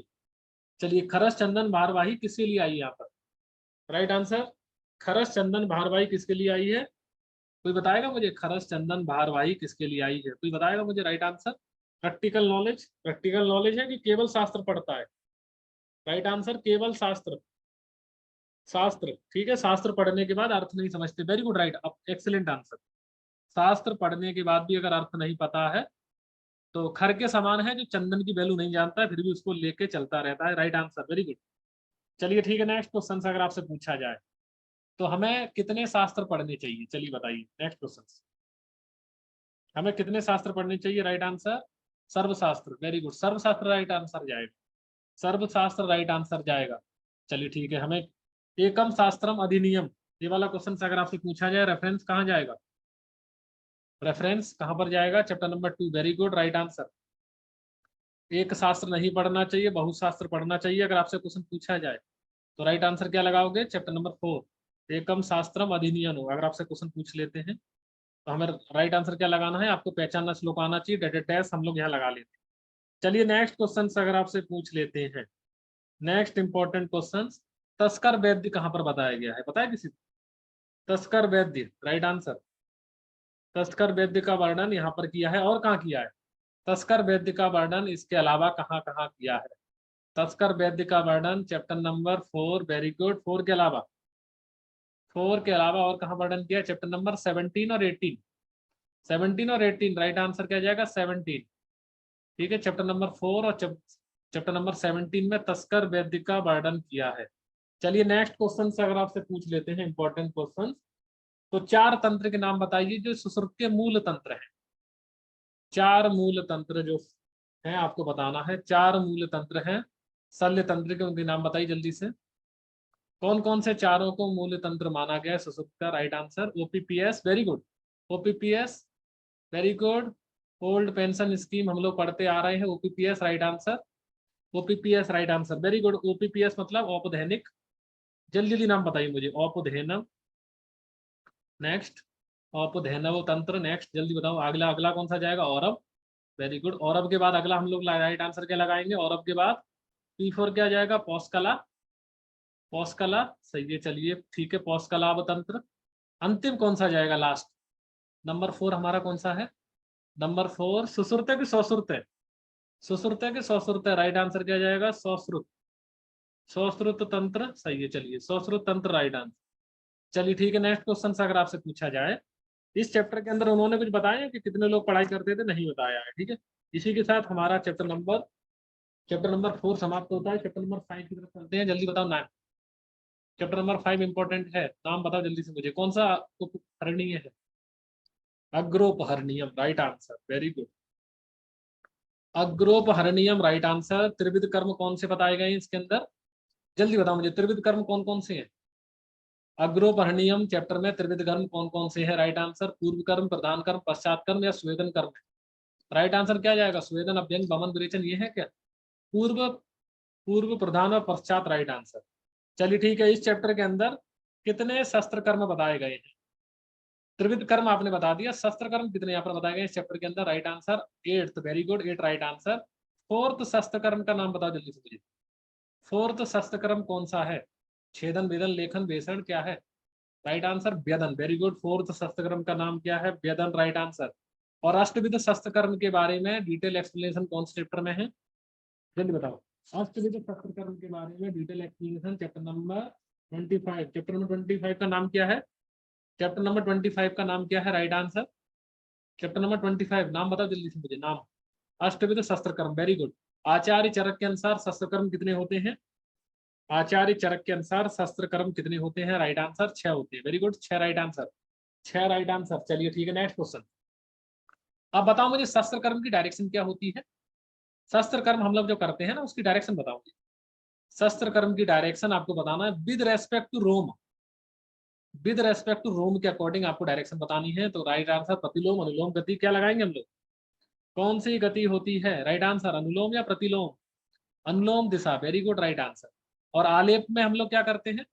चलिए, खरस चंदन भारवाही किसके लिए आई है यहाँ पर? राइट आंसर, खरस चंदन भारवाही किसके लिए आई है? कोई बताएगा मुझे, खरस चंदन भारवाही किसके लिए आई है? कोई बताएगा मुझे right answer? Practical knowledge, practical knowledge है कि केवल शास्त्र पढ़ता है? राइट आंसर, केवल शास्त्र, शास्त्र। ठीक है, शास्त्र पढ़ने के बाद अर्थ नहीं समझते, very good right, excellent answer. शास्त्र पढ़ने के बाद भी अगर अर्थ नहीं पता है तो खर के समान है जो चंदन की वैल्यू नहीं जानता है फिर भी उसको लेके चलता रहता है। Right answer, very good. चलिए ठीक है, नेक्स्ट क्वेश्चन अगर आपसे पूछा जाए तो हमें कितने शास्त्र पढ़ने चाहिए? चलिए बताइए, नेक्स्ट क्वेश्चन। हमें कितने शास्त्र पढ़ने चाहिए? राइट आंसर, सर्वशास्त्र, वेरी गुड, सर्वशास्त्र राइट आंसर जाएगा, सर्वशास्त्र राइट आंसर जाएगा। चलिए ठीक है, हमें एकम शास्त्रम अधिनियम, ये वाला क्वेश्चन अगर आपसे पूछा जाए रेफरेंस कहाँ जाएगा? रेफरेंस कहाँ पर जाएगा? Chapter number 2, very good right answer. एक शास्त्र नहीं पढ़ना चाहिए, बहुशास्त्र पढ़ना चाहिए अगर आपसे क्वेश्चन पूछा जाए तो राइट आंसर क्या लगाओगे? चैप्टर नंबर 4 एकम शास्त्रम अधिनियम। अगर आपसे क्वेश्चन पूछ लेते हैं तो हमें राइट आंसर क्या लगाना है? आपको पहचानना श्लोक आना चाहिए, डेटेड डैश हम लोग यहाँ लगा लेते हैं। चलिए नेक्स्ट क्वेश्चन अगर आपसे पूछ लेते हैं, नेक्स्ट इंपॉर्टेंट क्वेश्चन, तस्कर वैद्य कहाँ पर बताया गया है? पता है किसी को? तस्कर वैद्य राइट आंसर। तस्कर वैद्य का वर्णन यहाँ पर किया है और कहाँ किया है? तस्कर वैद्य का वर्णन इसके अलावा कहाँ कहाँ किया है? तस्कर वैद्य का वर्णन चैप्टर नंबर 4, वेरी गुड, 4 के अलावा, 4 के अलावा और कहाँ वर्णन किया? चैप्टर नंबर 17 और 18, 17 और 18 राइट आंसर क्या जाएगा? 17। ठीक है, चैप्टर नंबर 4 और चैप्टर नंबर 17 में तस्कर वैद्य का वर्णन किया है। चलिए नेक्स्ट क्वेश्चन से अगर आपसे पूछ लेते हैं इंपॉर्टेंट क्वेश्चन, तो 4 तंत्र के नाम बताइए जो सुश्रुत के मूल तंत्र हैं। 4 मूल तंत्र जो है आपको बताना है, 4 मूल तंत्र हैं शल्य तंत्र के, उनके नाम बताइए जल्दी से। कौन कौन से चारों को मूल तंत्र माना गया है सुश्रुत का? Right answer, OPPS, very good, OPPS, very good. Old pension scheme हम लोग पढ़ते आ रहे हैं, OPPS right answer, OPPS right answer, very good. OPPS मतलब औपधैनिक, जल्दी जल्दी नाम बताइए मुझे। औपधैनव, नेक्स्ट, औपधैनव तंत्र, नेक्स्ट जल्दी बताओ। अगला अगला कौन सा जाएगा? औरव, वेरी गुड। औरव के बाद अगला हम लोग राइट आंसर क्या लगाएंगे? औरव के बाद P4 क्या जाएगा? पौस्कला, पौस्कला, सही है। चलिए ठीक है, पौस्कलाव तंत्र। अंतिम कौन सा जाएगा लास्ट? नंबर 4 हमारा कौन सा है? नंबर 4 सुश्रुत है कि सौश्रुत है? सुश्रुत है कि सौश्रुत है? राइट आंसर क्या जाएगा? सौश्रुत, सौश्रुत तंत्र, सही है। चलिए सौश्रुत तंत्र राइट आंसर। चलिए ठीक है, नेक्स्ट क्वेश्चन अगर आपसे पूछा जाए, इस चैप्टर के अंदर उन्होंने कुछ बताया कि कितने लोग पढ़ाई करते थे? नहीं बताया है। ठीक है, इसी के साथ हमारा चैप्टर नंबर 4 समाप्त होता है। चैप्टर नंबर 5 की तरफ चलते हैं, जल्दी बताओ नाम। चैप्टर नंबर 5 इंपॉर्टेंट है, नाम बताओ जल्दी से मुझे, कौन सा उपहरणीय है? अग्रोपहरणीयम राइट आंसर, वेरी गुड, अग्रोपहरणीयम राइट आंसर। त्रिविध कर्म कौन से बताए गए हैं इसके अंदर? जल्दी बताओ मुझे, त्रिविध कर्म कौन कौन से हैं? अग्रोपहरणीयम चैप्टर में त्रिविध कर्म कौन कौन से हैं? राइट आंसर, पूर्व कर्म, प्रधान कर्म, पश्चात कर्म या स्वेदन कर्म है? राइट आंसर क्या जाएगा? स्वेदन, अभ्यंग, वमन, विरेचन, ये है क्या? पूर्व, पूर्व, प्रधान और पश्चात राइट आंसर। चलिए ठीक है, इस चैप्टर के अंदर कितने शस्त्र कर्म बताए गए हैं? त्रिविध कर्म आपने बता दिया, शस्त्र कर्म कितने यहाँ पर बताए गए इस चैप्टर के अंदर? Right answer 8, very good, 8 right answer. Fourth शस्त्र कर्म का नाम बताओ जल्दी से मुझे। फोर्थ शस्त्र कर्म कौन सा है? छेदन, वेदन, लेखन, बेसण, क्या है? राइट आंसर व्यदन, वेरी गुड। फोर्थ शस्त्र कर्म का नाम क्या है? व्यदन राइट आंसर। और अष्टविध शस्त्र कर्म के बारे में डिटेल एक्सप्लेनेशन कौन से चैप्टर में है? जल्दी बताओ। अष्टविध शस्त्र कर्म के बारे में detail explanation chapter number 25। Chapter number 25 का नाम क्या है? चैप्टर नंबर 25 का नाम क्या है? राइट आंसर, चैप्टर नंबर 25 नाम बताओ जल्दी से मुझे, नाम। अष्टविध शस्त्र कर्म, वेरी गुड। आचार्य चरक के अनुसार शस्त्र कर्म कितने होते हैं? आचार्य चरक के अनुसार शस्त्र कर्म कितने होते हैं? राइट आंसर 6 होते हैं, very good, 6 right answer, 6 right answer. चलिए ठीक है, नेक्स्ट क्वेश्चन। अब बताओ मुझे शस्त्र कर्म की डायरेक्शन क्या होती है? शस्त्र कर्म हम लोग जो करते हैं ना उसकी डायरेक्शन बताओ। शस्त्र कर्म की डायरेक्शन आपको बताना है with respect to Rome. With respect to Rome के अकॉर्डिंग आपको डायरेक्शन बतानी है। तो राइट आंसर प्रतिलोम अनुलोम गति क्या लगाएंगे हम लोग? कौन सी गति होती है? राइट आंसर अनुलोम या प्रतिलोम? अनुलोम दिशा, वेरी गुड, राइट आंसर। और आलेप में हम लोग क्या करते हैं?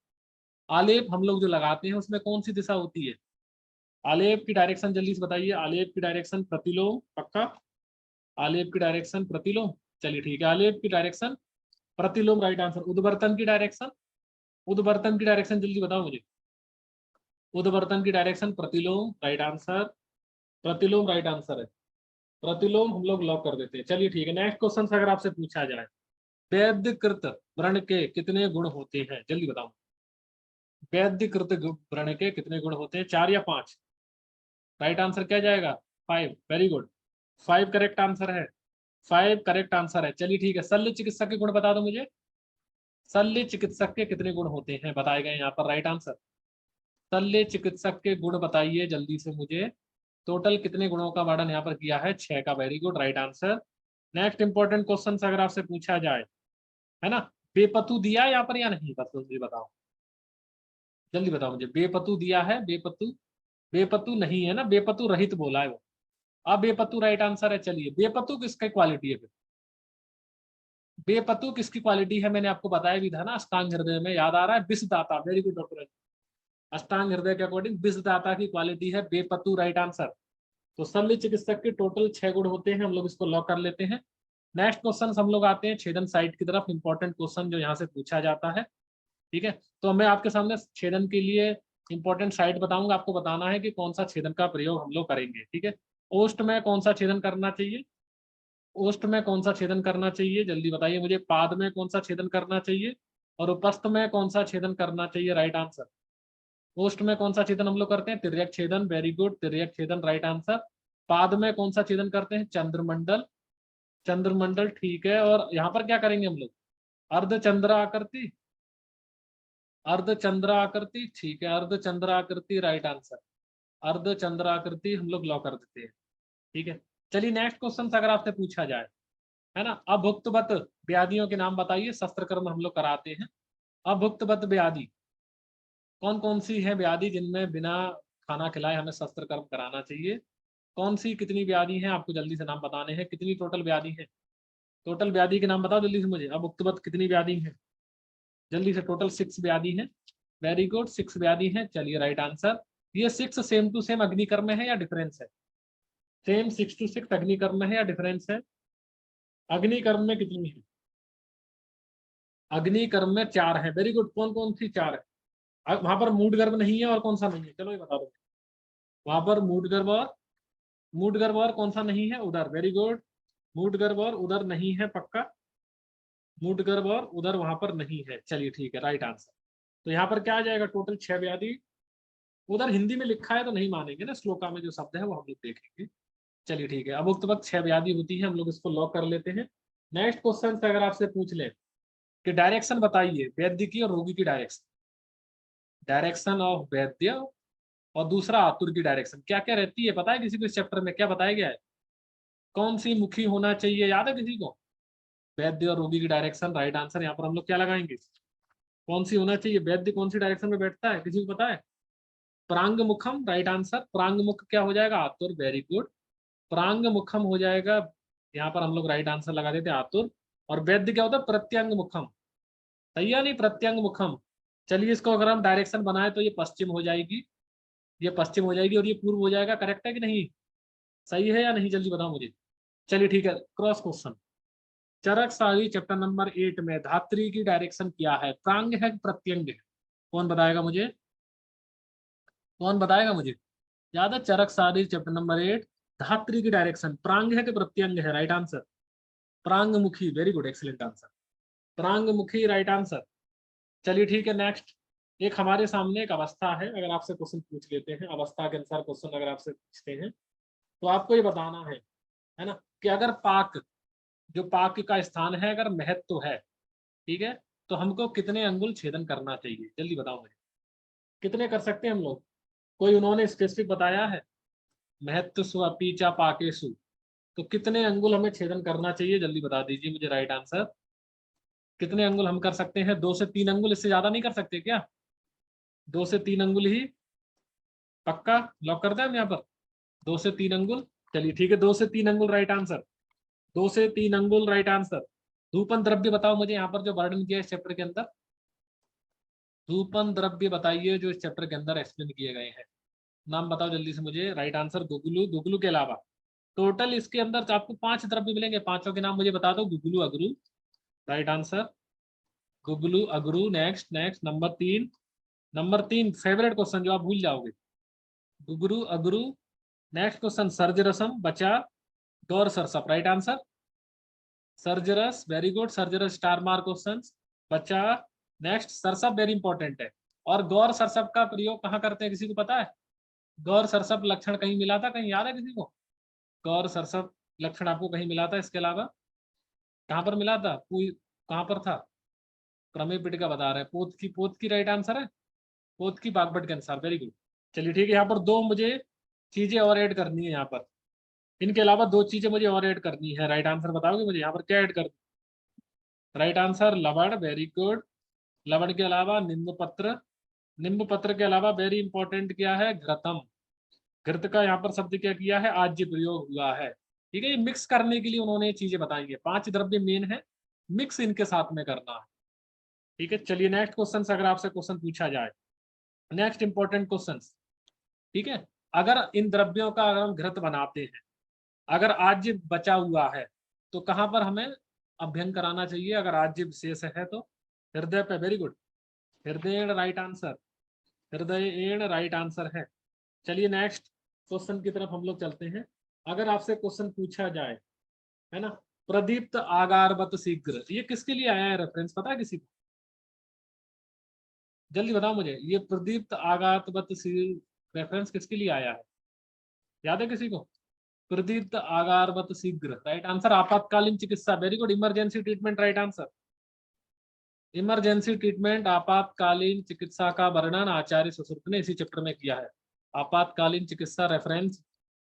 आलेप हम लोग जो लगाते हैं उसमें कौन सी दिशा होती है? आलेप की डायरेक्शन जल्दी से बताइए। आलेप की डायरेक्शन प्रतिलोम, पक्का? आलेप की डायरेक्शन प्रतिलोम, चलिए ठीक है, आलेप की डायरेक्शन प्रतिलोम, राइट आंसर। उद्वर्तन की डायरेक्शन, उद्वर्तन की डायरेक्शन जल्दी बताओ मुझे। उद्वर्तन की डायरेक्शन प्रतिलोम, राइट आंसर। प्रतिलोम राइट आंसर है। प्रतिलोम हम लोग लॉक कर देते हैं। चलिए ठीक है, नेक्स्ट क्वेश्चन अगर आपसे पूछा जाए, वैद्यकृत व्रण के कितने गुण होते हैं? जल्दी बताओ। वैद्यकृत व्रण के कितने गुण होते हैं? 4 या 5? राइट आंसर क्या जाएगा? 5, वेरी गुड। 5 करेक्ट आंसर है। 5 करेक्ट आंसर है। चलिए ठीक है, शल्य चिकित्सक के गुण बता दो मुझे। शल्य चिकित्सक के कितने गुण होते हैं बताए गए यहाँ पर? Right answer. शल्य चिकित्सक के गुण बताइए जल्दी से मुझे। टोटल कितने गुणों का वर्णन यहाँ पर किया है? 6 का, very good, right answer. Next important question अगर आपसे पूछा जाए, है ना, बेपतु दिया है यहाँ पर या नहीं? बस मुझे बताओ, जल्दी बताओ मुझे। बेपतु दिया है? बेपतु, बेपतु नहीं है ना, बेपतु रहित बोला है वो। अब बेपतु राइट आंसर है। चलिए, बेपतु किसकी क्वालिटी है फिर? बेपतु किसकी क्वालिटी है? मैंने आपको बताया भी था ना, अष्टांग हृदय में, याद आ रहा है? विषदाता, वेरी गुड डॉक्टर। अष्टांग हृदय के अकॉर्डिंग विषदाता की क्वालिटी है बेपतु, राइट आंसर। तो शल्य चिकित्सक के टोटल 6 गुण होते हैं, हम लोग इसको लॉक कर लेते हैं। नेक्स्ट क्वेश्चन हम लोग आते हैं छेदन साइट की तरफ। इंपॉर्टेंट क्वेश्चन जो यहाँ से पूछा जाता है, ठीक है। तो मैं आपके सामने छेदन के लिए इंपॉर्टेंट साइट बताऊंगा, आपको बताना है कि कौन सा छेदन का प्रयोग हम लोग करेंगे, ठीक है। ओष्ठ में कौन सा छेदन करना चाहिए? ओष्ठ में कौन सा छेदन करना चाहिए? जल्दी बताइए मुझे। पाद में कौन सा छेदन करना चाहिए? और उपस्थ में कौन सा छेदन करना चाहिए? Right answer. ओष्ठ में कौन सा छेदन हम लोग करते हैं? तिर्यक छेदन, वेरी गुड, तिर्यक छेदन, राइट आंसर। पाद में कौन सा छेदन करते हैं? चंद्रमंडल, चंद्रमंडल, ठीक है। और यहाँ पर क्या करेंगे हम लोग? अर्धचंद्र आकृति, अर्धचंद्र आकृति, ठीक है, अर्धचंद्र आकृति, राइट आंसर। अर्धचंद्र आकृति हम लोग लॉक कर देते हैं, ठीक है। चलिए नेक्स्ट क्वेश्चन अगर आपसे पूछा जाए, है ना, अभुक्तवत व्याधियों के नाम बताइए। शस्त्र कर्म हम लोग कराते हैं। अभुक्तवत व्याधि कौन कौन सी है व्याधि जिनमें बिना खाना खिलाए हमें शस्त्र कर्म कराना चाहिए? कौन सी कितनी व्याधि है आपको जल्दी से नाम बताने हैं? कितनी टोटल व्याधि है? टोटल व्याधि के नाम बताओ जल्दी से मुझे। अब उक्त कितनी व्याधि है? जल्दी से। टोटल 6 व्याधि है, वेरी गुड, 6 व्याधि है। चलिए राइट आंसर। ये 6 सेम टू सेम अग्निकर्म में है या डिफरेंस है? सेम 6 to 6 अग्निकर्म में है या डिफरेंस है? अग्निकर्म में कितनी है? अग्निकर्म में 4 है, वेरी गुड। कौन कौन सी 4 है? वहां पर मूड गर्भ नहीं है और कौन सा नहीं है? चलो ये बता दो। वहां पर मूड गर्भ और, मूड गर्भ और कौन सा नहीं है? उधर, वेरी गुड। मूड गर्भ और उधर नहीं है, पक्का? मूड गर्भ और उधर वहां पर नहीं है, चलिए ठीक है, राइट आंसर। तो यहाँ पर क्या आ जाएगा? टोटल 6 व्याधि। उधर हिंदी में लिखा है तो नहीं मानेंगे ना, श्लोका में जो शब्द है वो हम लोग देखेंगे। चलिए ठीक है, अब उक्त वक्त 6 व्याधि होती है, हम लोग इसको लॉक कर लेते हैं। नेक्स्ट क्वेश्चन अगर आपसे पूछ ले कि डायरेक्शन बताइए वैद्य की और रोगी की डायरेक्शन, डायरेक्शन ऑफ वैद्य और दूसरा आतुर की डायरेक्शन क्या क्या रहती है? पता है किसी को इस चैप्टर में क्या बताया गया है? कौन सी मुखी होना चाहिए, याद है किसी को? वैद्य और रोगी की डायरेक्शन, राइट आंसर। यहाँ पर हम लोग क्या लगाएंगे? कौन सी होना चाहिए? वैद्य कौन सी डायरेक्शन में बैठता है, किसी को पता है? प्रांग मुखम, राइट आंसर। प्रांग मुख क्या हो जाएगा? आतुर, वेरी गुड। प्रांग मुखम हो जाएगा, यहाँ पर हम लोग राइट आंसर लगा देते हैं, आतुर। और वैद्य क्या होता है? प्रत्यंग मुखम, सही है नहीं? प्रत्यंग मुखम। चलिए इसको अगर हम डायरेक्शन बनाए तो ये पश्चिम हो जाएगी, ये पश्चिम हो जाएगी और ये पूर्व हो जाएगा, करेक्ट है कि नहीं? सही है या नहीं? जल्दी बताओ मुझे। चलिए ठीक है, क्रॉस क्वेश्चन। चरक सारणी चैप्टर नंबर 8 में धात्री की डायरेक्शन क्या है? प्रांग है कि प्रत्यंग है? कौन बताएगा मुझे? कौन बताएगा मुझे? याद है? चरक सारणी चैप्टर नंबर 8, धात्री की डायरेक्शन प्रांग है कि प्रत्यंग है? राइट आंसर प्रांगमुखी, वेरी गुड, एक्सीलेंट आंसर, प्रांगमुखी, राइट आंसर। चलिए ठीक है, नेक्स्ट। एक हमारे सामने एक अवस्था है, अगर आपसे क्वेश्चन पूछ लेते हैं, अवस्था के अनुसार क्वेश्चन अगर आपसे पूछते हैं तो आपको ये बताना है ना, कि अगर पाक, जो पाक का स्थान है, अगर महत्व है, ठीक है, तो हमको कितने अंगुल छेदन करना चाहिए? जल्दी बताओ मुझे, कितने कर सकते हैं हम लोग? कोई उन्होंने स्पेसिफिक बताया है? महत्व स्वपीचा पाकेशु। तो कितने अंगुल हमें छेदन करना चाहिए, जल्दी बता दीजिए मुझे राइट आंसर। कितने अंगुल हम कर सकते हैं? 2 से 3 अंगुल, इससे ज्यादा नहीं कर सकते क्या? 2 से 3 अंगुल ही पक्का लॉक कर दें हम यहाँ पर? 2 से 3 अंगुल, चलिए ठीक है, 2 से 3 अंगुल राइट आंसर। 2 से 3 अंगुल राइट आंसर। धूपन द्रव्य बताओ मुझे यहाँ पर जो वर्णन किया है इस चैप्टर के अंदर। धूपन द्रव्य बताइए जो इस चैप्टर के अंदर एक्सप्लेन किए गए हैं। नाम बताओ जल्दी से मुझे। Right answer गुगलू। गुगलू के अलावा टोटल इसके अंदर आपको 5 द्रव्य मिलेंगे, पांचों के नाम मुझे बता दो। गुगलू, अगरू, राइट आंसर गुगलू, अगरू। Next next number 3 favourite question जो आप भूल जाओगे। गुगरू, अगरू। नेक्स्ट क्वेश्चन सर्जरसम, बचा, गौर सरसप, राइट आंसर सर्जरस, वेरी गुड। सर्जरस स्टार मार्क क्वेश्चन, बचा। नेक्स्ट सरसप वेरी इंपॉर्टेंट है। और गौर सरसप का प्रयोग कहाँ करते हैं, किसी को पता है? गौर सरसप लक्षण कहीं मिला था, कहीं याद है किसी को? गौर सरसप लक्षण आपको कहीं मिला था? इसके अलावा कहाँ पर मिला था? कहाँ पर था? प्रमेय पिटका बता रहे हैं। पोत की राइट आंसर है। पोत की बागभट के अनुसार, वेरी गुड। चलिए ठीक है, यहाँ पर 2 मुझे चीजें और ऐड करनी है यहाँ पर। इनके अलावा 2 चीजें मुझे और ऐड करनी है। राइट आंसर बताओगे मुझे यहाँ पर क्या ऐड कर? राइट आंसर लवण, वेरी गुड। लवण के अलावा निम्ब पत्र। निम्ब पत्र के अलावा वेरी इंपॉर्टेंट क्या है? घृतम। घृत का यहाँ पर शब्द क्या किया है? आज प्रयोग हुआ है। ठीक है, ये मिक्स करने के लिए उन्होंने ये चीजें बताई है। 5 द्रव्य मेन है, मिक्स इनके साथ में करना है। ठीक है, चलिए नेक्स्ट क्वेश्चन, अगर आपसे क्वेश्चन पूछा जाए, नेक्स्ट इंपॉर्टेंट क्वेश्चन। ठीक है, अगर इन द्रव्यों का अगर हम घृत बनाते हैं, अगर आज्य बचा हुआ है तो कहां पर हमें अभ्यंग कराना चाहिए? अगर आज्य विशेष है तो हृदय पे, वेरी गुड। हृदय राइट आंसर, हृदय राइट आंसर है। चलिए नेक्स्ट क्वेश्चन की तरफ हम लोग चलते हैं। अगर आपसे क्वेश्चन पूछा जाए, है ना, प्रदीप्त आगारवत शीघ्र, ये किसके लिए आया है? रेफरेंस पता है किसी को? जल्दी बताओ मुझे, ये प्रदीप्त आगारवत रेफरेंस किसके लिए आया है? याद है किसी को? प्रदीप्त आगारवत शीघ्र, राइट आंसर आपातकालीन चिकित्सा, very good. Emergency treatment, right answer emergency treatment. आपातकालीन चिकित्सा का वर्णन आचार्य सुश्रुत ने इसी चैप्टर में किया है। आपातकालीन चिकित्सा रेफरेंस,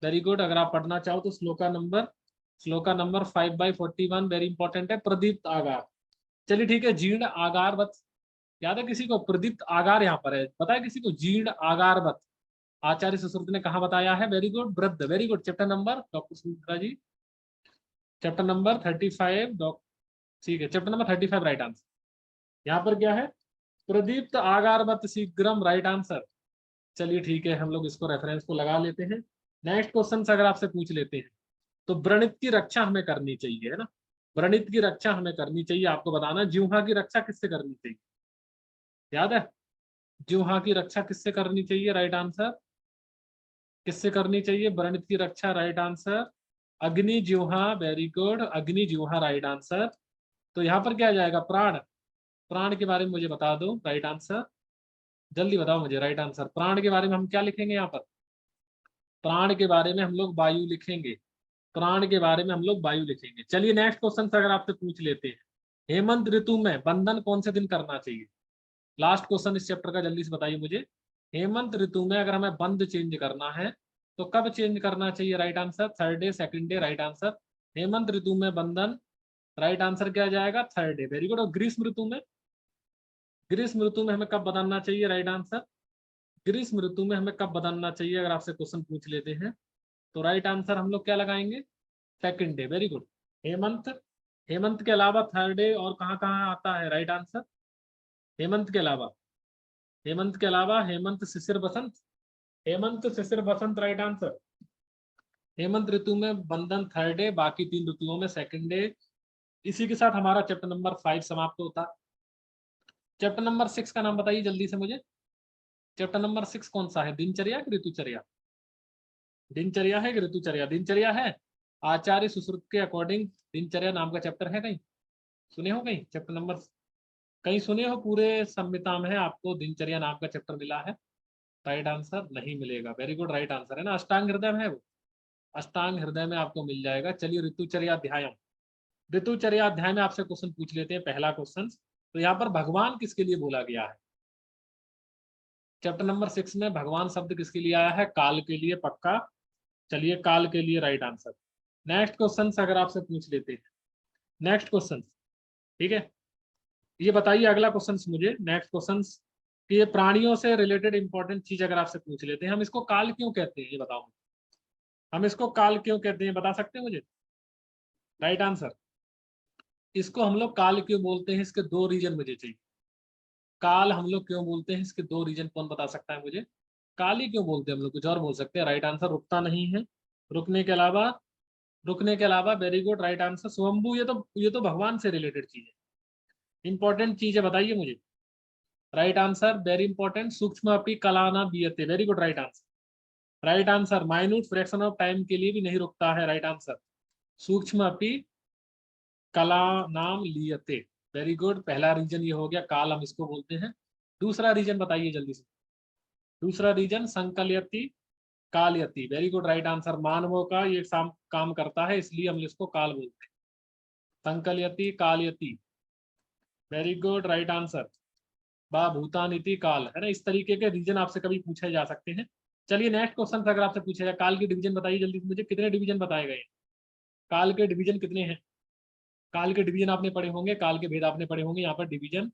वेरी गुड। अगर आप पढ़ना चाहो तो श्लोका नंबर 5/41 वेरी इंपॉर्टेंट है। प्रदीप्त आगार, चलिए ठीक है। जीर्ण आगारवत, याद है किसी को? प्रदीप्त आगार यहाँ पर है, पता है किसी को? जीर्ण आगारवत आचार्य सुश्रुत ने कहा बताया है? वेरी गुड, वृद्ध, very good. Chapter number, doctor Sumitra ji, chapter number 35। ठीक है, चैप्टर नंबर 35 राइट आंसर। यहाँ पर क्या है? प्रदीप्त आगारवत शीघ्रम, राइट आंसर। चलिए ठीक है, हम लोग इसको रेफरेंस को लगा लेते हैं। नेक्स्ट क्वेश्चन अगर आपसे पूछ लेते हैं, तो व्रणित की रक्षा हमें करनी चाहिए, है ना? व्रणित की रक्षा हमें करनी चाहिए। आपको बताना जिह्वा की रक्षा किससे करनी चाहिए? याद है? जिह्वा की रक्षा किससे करनी चाहिए? राइट आंसर किससे करनी चाहिए व्रणित की रक्षा? राइट आंसर अग्नि जिह्वा, वेरी गुड। अग्नि जिह्वा राइट आंसर। तो यहाँ पर क्या आ जाएगा? प्राण। प्राण के बारे में मुझे बता दो, राइट आंसर जल्दी बताओ मुझे। राइट आंसर प्राण के बारे में हम क्या लिखेंगे यहाँ पर? प्राण के बारे में हम लोग वायु लिखेंगे। प्राण के बारे में हम लोग वायु लिखेंगे। चलिए नेक्स्ट क्वेश्चन अगर आपसे पूछ लेते हैं, हेमंत ऋतु में बंधन कौन से दिन करना चाहिए? लास्ट क्वेश्चन इस चैप्टर का, जल्दी से बताइए मुझे। हेमंत ऋतु में अगर हमें बंध चेंज करना है तो कब चेंज करना चाहिए? Right answer 3rd day, 2nd day, right answer. हेमंत ऋतु में बंधन, राइट आंसर क्या जाएगा? 3rd day, very good. और ग्रीष्म ऋतु में, ग्रीष्म ऋतु में हमें कब बदलना चाहिए? राइट आंसर ग्रीष्म ऋतु में हमें कब बदलना चाहिए? अगर आपसे क्वेश्चन पूछ लेते हैं तो राइट आंसर हम लोग क्या लगाएंगे? 2nd day, very good. Hemant, Hemant के अलावा 3rd डे और कहाँ कहाँ आता है? राइट आंसर हेमंत के अलावा, हेमंत के अलावा हेमंत, शिशिर, बसंत। हेमंत, शिशिर, बसंत, राइट आंसर। हेमंत ऋतु में बंधन 3rd डे, बाकी 3 ऋतुओं में 2nd डे। इसी के साथ हमारा चैप्टर नंबर 5 समाप्त होता। चैप्टर नंबर 6 का नाम बताइए जल्दी से मुझे। चैप्टर नंबर 6 कौन सा है? दिनचर्या कि ऋतुचर्या? दिनचर्या है कि ऋतुचर्या? दिनचर्या है। आचार्य सुश्रुत के अकॉर्डिंग दिनचर्या नाम का चैप्टर है, कहीं सुने हो? कहीं चैप्टर नंबर कहीं सुने हो? पूरे संहिता में है आपको दिनचर्या नाम का चैप्टर मिला है? राइट आंसर नहीं मिलेगा, वेरी गुड, राइट आंसर है ना, अष्टांग हृदय में है वो, अष्टांग हृदय में आपको मिल जाएगा। चलिए ऋतुचर्या अध्याय, ऋतुचर्या अध्याय में आपसे क्वेश्चन पूछ लेते हैं। पहला क्वेश्चन, तो यहाँ पर भगवान किसके लिए बोला गया है? चैप्टर नंबर 6 में भगवान शब्द किसके लिए आया है? काल के लिए, पक्का। चलिए काल के लिए राइट आंसर। नेक्स्ट क्वेश्चन अगर आपसे पूछ लेते हैं, नेक्स्ट क्वेश्चन, ठीक है, ये बताइए अगला क्वेश्चन मुझे, नेक्स्ट क्वेश्चन कि ये प्राणियों से रिलेटेड इंपॉर्टेंट चीज अगर आपसे पूछ लेते हैं, हम इसको काल क्यों कहते हैं ये बताओ, हम इसको काल क्यों कहते हैं बता सकते हैं मुझे? Right answer. इसको हम लोग काल क्यों बोलते हैं, इसके दो रीजन मुझे चाहिए। काल हम लोग क्यों बोलते हैं, इसके दो रीजन कौन बता सकता है मुझे? काल ही क्यों बोलते हैं हम लोग, कुछ और बोल सकते हैं? राइट आंसर रुकता नहीं है, रुकने के अलावा, रुकने के अलावा, वेरी गुड राइट आंसर स्वयंभू। ये तो भगवान से रिलेटेड चीज है, इंपॉर्टेंट चीज है, बताइए मुझे। राइट आंसर वेरी इंपॉर्टेंट, सूक्ष्म अपनी कलाना बीयते, very good right answer. Right answer minute fraction of time के लिए भी नहीं रुकता है, राइट आंसर सूक्ष्म अपनी कला नाम लियते, वेरी गुड। पहला रीजन ये हो गया, काल हम इसको बोलते हैं। दूसरा रीजन बताइए जल्दी से, दूसरा रीजन संकलयति कालयति, वेरी गुड राइट आंसर। मानवों का ये काम करता है, इसलिए हम इसको काल बोलते हैं, संकलयति कालयति, वेरी गुड राइट आंसर। बा भूतानिति काल, है ना, इस तरीके के रीजन आपसे कभी पूछे जा सकते हैं। चलिए नेक्स्ट क्वेश्चन अगर आपसे पूछा जाए, काल की डिवीजन बताइए जल्दी से मुझे, कितने डिवीजन बताए गए हैं? काल के डिवीजन कितने हैं? काल के डिवीजन आपने पढ़े होंगे, काल के भेद आपने पढ़े होंगे, यहाँ पर डिवीजन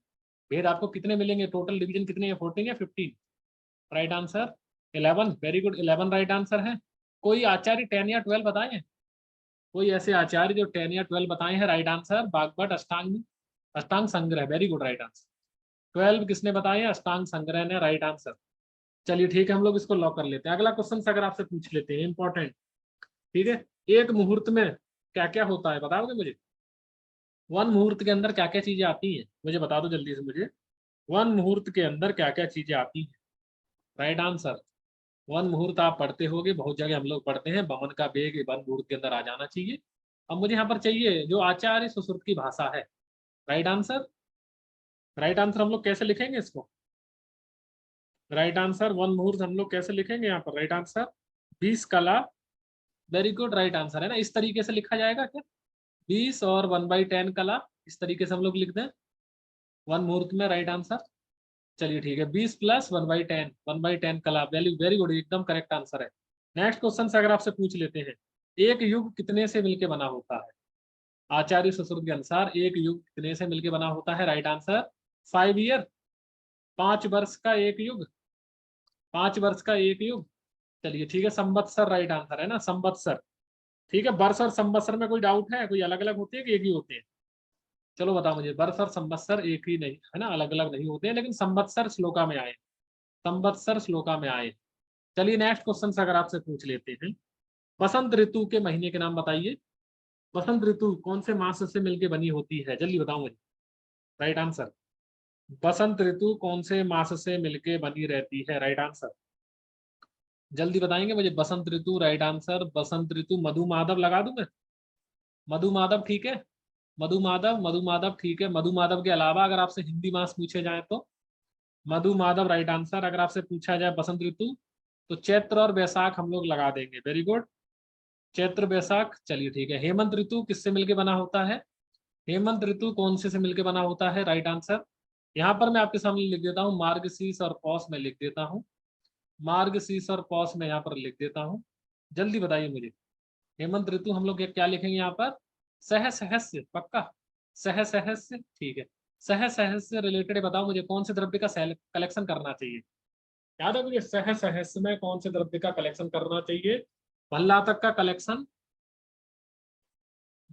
भेद आपको कितने मिलेंगे? टोटल डिवीजन कितने हैं, 14 या 15? Right answer 11, very good 11 right answer है। कोई आचार्य 10 या 12 बताए हैं? कोई ऐसे आचार्य जो 10 या 12 बताए हैं? राइट आंसर बागभट अष्टांग, अष्टांग संग्रह, वेरी गुड राइट आंसर। 12 किसने बताए हैं? अष्टांग संग्रह ने, राइट आंसर। चलिए ठीक है, हम लोग इसको लॉक कर लेते हैं। अगला क्वेश्चन अगर आपसे पूछ लेते हैं, इंपॉर्टेंट, ठीक है, एक मुहूर्त में क्या क्या होता है बताओगे मुझे? वन मुहूर्त के अंदर क्या क्या चीजें आती हैं, मुझे बता दो जल्दी से मुझे। वन मुहूर्त के अंदर क्या क्या चीजें आती हैं? राइट आंसर, वन मुहूर्त आप पढ़ते होगे, बहुत जगह हम लोग पढ़ते हैं, बमन का बेग वन मुहूर्त के अंदर आ जाना चाहिए। अब मुझे यहाँ पर चाहिए जो आचार्य सुश्रुत की भाषा है, राइट आंसर। राइट आंसर हम लोग कैसे लिखेंगे इसको? राइट आंसर वन मुहूर्त हम लोग कैसे लिखेंगे यहाँ पर? राइट आंसर 20 कला, वेरी गुड राइट आंसर, है ना, इस तरीके से लिखा जाएगा क्या? 20 और 1/10 कला, इस तरीके से हम लोग लिख दें वन मुहूर्त में, राइट आंसर। चलिए ठीक है, 20 प्लस 1/10, 1/10 कला, वैल्यू, वेरी गुड, एकदम करेक्ट आंसर है। नेक्स्ट क्वेश्चन अगर आपसे पूछ लेते हैं, एक युग कितने से मिलके बना होता है? आचार्य सुश्रुत के अनुसार एक युग कितने से मिलके बना होता है? राइट आंसर 5 ईयर, 5 वर्ष का एक युग, 5 वर्ष का एक युग। चलिए ठीक है, संवत्सर राइट आंसर, है ना, संवत्सर। ठीक है, वर्ष और संवत्सर में कोई डाउट है? कोई अलग अलग होते हैं कि एक ही होते हैं? चलो बताओ मुझे, वर्ष और संवत्सर एक ही नहीं है ना, अलग अलग नहीं होते हैं, लेकिन संवत्सर श्लोका में आए, संवत्सर श्लोका में आए। चलिए नेक्स्ट क्वेश्चन अगर आपसे पूछ लेते हैं, बसंत ऋतु के महीने के नाम बताइए। बसंत ऋतु कौन से मास से मिलकर बनी होती है, जल्दी बताओ मुझे। राइट आंसर, बसंत ऋतु कौन से मास से मिलकर बनी रहती है? राइट आंसर जल्दी बताएंगे मुझे, बसंत ऋतु, राइट आंसर बसंत ऋतु। मधु माधव लगा दूं मैं? मधु माधव ठीक है, मधु माधव, मधु माधव ठीक है। मधु माधव के अलावा अगर आपसे हिंदी मास पूछे जाए तो मधु माधव राइट आंसर। अगर आपसे पूछा जाए बसंत ऋतु तो चैत्र और बैसाख हम लोग लगा देंगे, वेरी गुड, चैत्र बैसाख। चलिए ठीक है, हेमंत ऋतु किससे मिलके बना होता है? हेमंत ऋतु कौन से मिलके बना होता है? राइट आंसर, यहाँ पर मैं आपके सामने लिख देता हूँ, मार्गशीर्ष और पौष में लिख देता हूँ, मार्गशीर्ष और पौष में यहाँ पर लिख देता हूँ। जल्दी बताइए मुझे, हेमंत ऋतु हम लोग क्या लिखेंगे यहाँ पर? सह सहस्य, पक्का, सह सहस्य ठीक है। सह सहस्य रिलेटेड बताओ मुझे, कौन से द्रव्य का कलेक्शन करना चाहिए? याद है मुझे, सह सहस्य में कौन से द्रव्य का कलेक्शन करना चाहिए? भल्ला तक का कलेक्शन,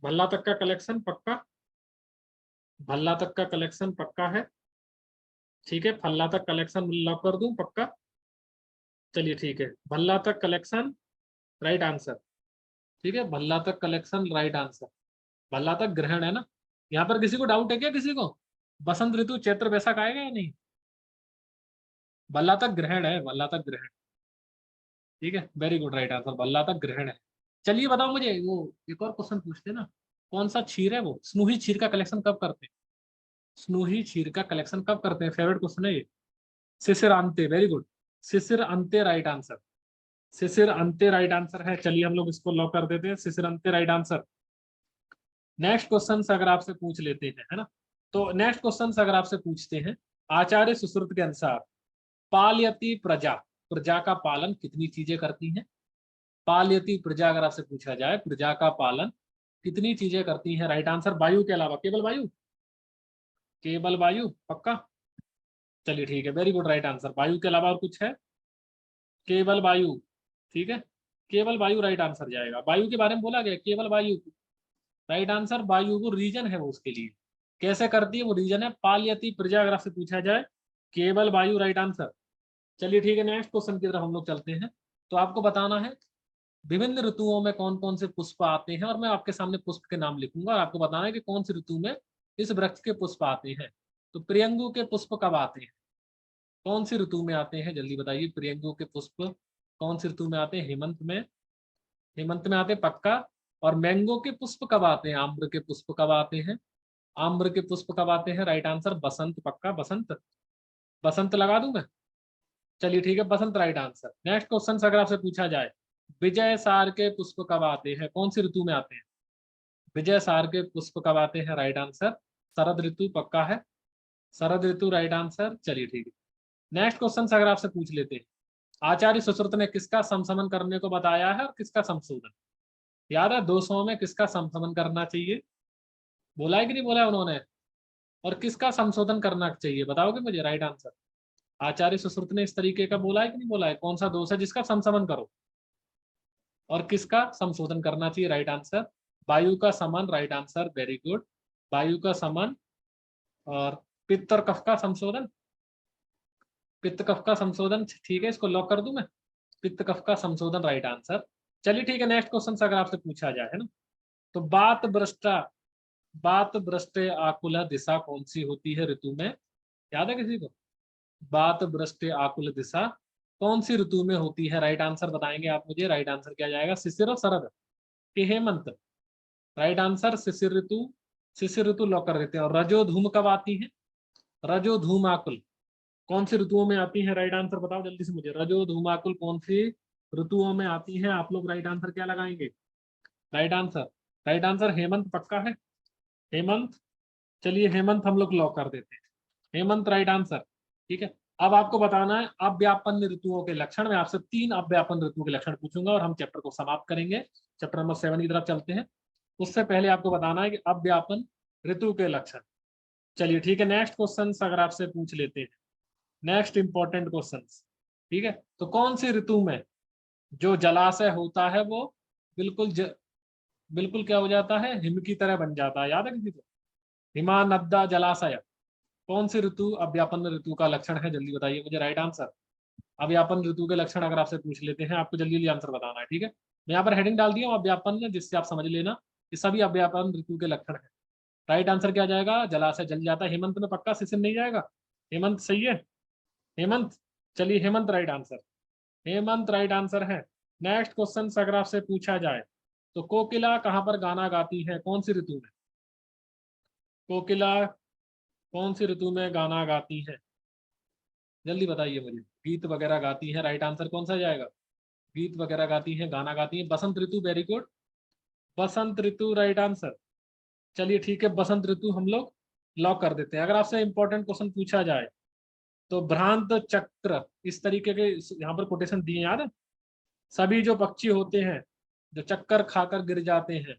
भल्ला तक का कलेक्शन पक्का, भल्ला तक का कलेक्शन पक्का है, ठीक है, फल्ला तक कलेक्शन लॉक कर दूं पक्का। चलिए ठीक है, भल्ला तक कलेक्शन राइट आंसर, ठीक है, भल्ला तक कलेक्शन राइट आंसर। भल्ला तक ग्रहण है ना, यहाँ पर किसी को डाउट है क्या किसी को? बसंत ऋतु चैत्र बैसाख आएगा या नहीं? भल्ला तक ग्रहण है, भल्ला तक ग्रहण, ठीक है, very good right answer, Bhalla तक ग्रहण है। चलिए बताओ मुझे, वो एक और क्वेश्चन पूछते हैं ना, कौन सा क्षीर है वो, स्नूही क्षीर का कलेक्शन कब करते हैं? स्नूही क्षीर का कलेक्शन कब करते हैं? फेवरेट क्वेश्चन है ये। शिशिर अंत्य, वेरी गुड, शिशिर अंत्य राइट आंसर, शिशिर अंत्य राइट आंसर है। चलिए हम लोग इसको लॉक कर देते हैं, शिशिर अंत्य राइट आंसर। नेक्स्ट क्वेश्चन अगर आपसे पूछ लेते हैं, है ना, तो नेक्स्ट क्वेश्चन अगर आपसे पूछते हैं, आचार्य सुश्रुत के अनुसार पालयति प्रजा, प्रजा का पालन कितनी चीजें करती हैं? पालयति प्रजा अगर आपसे पूछा जाए, प्रजा का पालन कितनी चीजें करती हैं? राइट आंसर वायु के अलावा, केवल वायु, केवल वायु, पक्का? चलिए ठीक है, वेरी गुड, राइट आंसर। वायु के अलावा और कुछ है? केवल वायु, ठीक है, केवल वायु राइट आंसर जाएगा। वायु के बारे में बोला गया, केवल वायु, राइट आंसर। वायु वो रीजन है, वो उसके लिए कैसे करती है, वो रीजन है। पालयति प्रजा अगर आपसे पूछा जाए, केवल वायु राइट आंसर। चलिए ठीक है, नेक्स्ट क्वेश्चन की तरफ हम लोग चलते हैं। तो आपको बताना है विभिन्न ऋतुओं में कौन कौन से पुष्प आते हैं, और मैं आपके सामने पुष्प के नाम लिखूंगा और आपको बताना है कि कौन सी ऋतु में इस वृक्ष के पुष्प आते हैं। तो प्रियंगु के पुष्प कब आते हैं? कौन सी ऋतु में आते हैं, जल्दी बताइए। प्रियंगु के पुष्प कौन सी ऋतु में आते हैं? हेमंत में, हेमंत में आते हैं पक्का। और मैंगो के पुष्प कब आते हैं? आम्र के पुष्प कब आते हैं? आम्र के पुष्प कब आते हैं? राइट आंसर बसंत, पक्का बसंत, बसंत लगा दूं मैं? चलिए ठीक है, बसंत राइट आंसर। नेक्स्ट क्वेश्चन अगर आपसे पूछा जाए, विजय सार के पुष्प कब आते हैं? कौन सी ऋतु में आते हैं? विजय सार के पुष्प कब आते हैं? राइट आंसर शरद ऋतु, पक्का है, शरद ऋतु राइट आंसर। चलिए ठीक है, नेक्स्ट क्वेश्चन अगर आपसे पूछ लेते हैं, आचार्य सुश्रुत ने किसका समसमन करने को बताया है और किसका संशोधन? याद है 200 में किसका समसमन करना चाहिए? बोला है कि नहीं बोला है उन्होंने? और किसका संशोधन करना चाहिए, बताओगे मुझे? राइट आंसर आचार्य सुश्रुत ने इस तरीके का बोला है कि नहीं बोला है? कौन सा दोष है जिसका समसमन करो, और किसका संशोधन करना चाहिए? राइट आंसर वायु का समन, राइट आंसर, वेरी गुड, वायु का समन। और पित्त और कफ का संशोधन, पित्त कफ का संशोधन, ठीक है, इसको लॉक कर दूं मैं, पित्त कफ का संशोधन राइट आंसर। चलिए ठीक है, नेक्स्ट क्वेश्चन अगर आपसे पूछा जाए, है ना, तो बात भ्रष्टा, बात भ्रष्टे आकुल दिशा कौन सी होती है ऋतु में? याद है किसी को? बात भ्रष्टे आकुल दिशा कौन सी ऋतु में होती है? राइट आंसर बताएंगे आप मुझे। राइट आंसर क्या जाएगा? शिशिर और शरद कि हेमंत? राइट आंसर शिशिर ऋतु, शिशिर ऋतु लॉक कर देते हैं। और रजो धूम कब आती है? रजो धूम आकुल कौन सी ऋतुओं में आती है? राइट आंसर बताओ जल्दी से मुझे, रजो धूमाकुल कौन सी ऋतुओं में आती है? आप लोग राइट आंसर क्या लगाएंगे? Right answer, right answer Hemant, पक्का है, हेमंत। चलिए हेमंत हम लोग लॉक कर देते हैं, हेमंत राइट आंसर। ठीक है, अब आपको बताना है अव्यापन ऋतुओं के लक्षण। मैं आपसे 3 अव्यापन ऋतुओं के लक्षण पूछूंगा और हम चैप्टर को समाप्त करेंगे। चैप्टर नंबर 7 की तरफ चलते हैं। उससे पहले आपको बताना है कि अव्यापन ऋतु के लक्षण। चलिए ठीक है, नेक्स्ट क्वेश्चन अगर आपसे पूछ लेते हैं, नेक्स्ट इंपॉर्टेंट क्वेश्चन, ठीक है, तो कौन सी ऋतु में जो जलाशय होता है वो बिल्कुल क्या हो जाता है? हिम की तरह बन जाता है। याद है किसी को? हिमानद्दा जलाशय कौन सी ऋतु अव्यापन ऋतु का लक्षण है? जल्दी बताइए मुझे, राइट आंसर। अव्यापन ऋतु के लक्षण अगर आपसे पूछ लेते हैं, आपको जल्दी जल्दी आंसर बताना है, ठीक है। मैं यहाँ पर हेडिंग डाल दिया हूँ अव्यापन, जिससे आप समझ लेना ये सभी अव्यापन ऋतु के लक्षण है। राइट आंसर क्या जाएगा? जलाशय जल जाता है। हेमंत में पक्का शिशिर नहीं जाएगा? हेमंत सही है, हेमंत। चलिए Hemant right answer, Hemant right answer है। नेक्स्ट क्वेश्चन अगर आपसे पूछा जाए, तो कोकिला कहाँ पर गाना गाती है? कौन सी ऋतु में? कोकिला कौन सी ऋतु में गाना गाती है? जल्दी बताइए मुझे। गीत वगैरह गाती है, राइट आंसर कौन सा जाएगा? गीत वगैरह गाती है, गाना गाती है, बसंत ऋतु, वेरी गुड, बसंत ऋतु राइट आंसर। चलिए ठीक है, बसंत ऋतु हम लोग लॉक कर देते हैं। अगर आपसे इंपॉर्टेंट क्वेश्चन पूछा जाए, तो भ्रांत चक्र, इस तरीके के यहाँ पर कोटेशन दिए, याद है? सभी जो पक्षी होते हैं जो चक्कर खाकर गिर जाते हैं,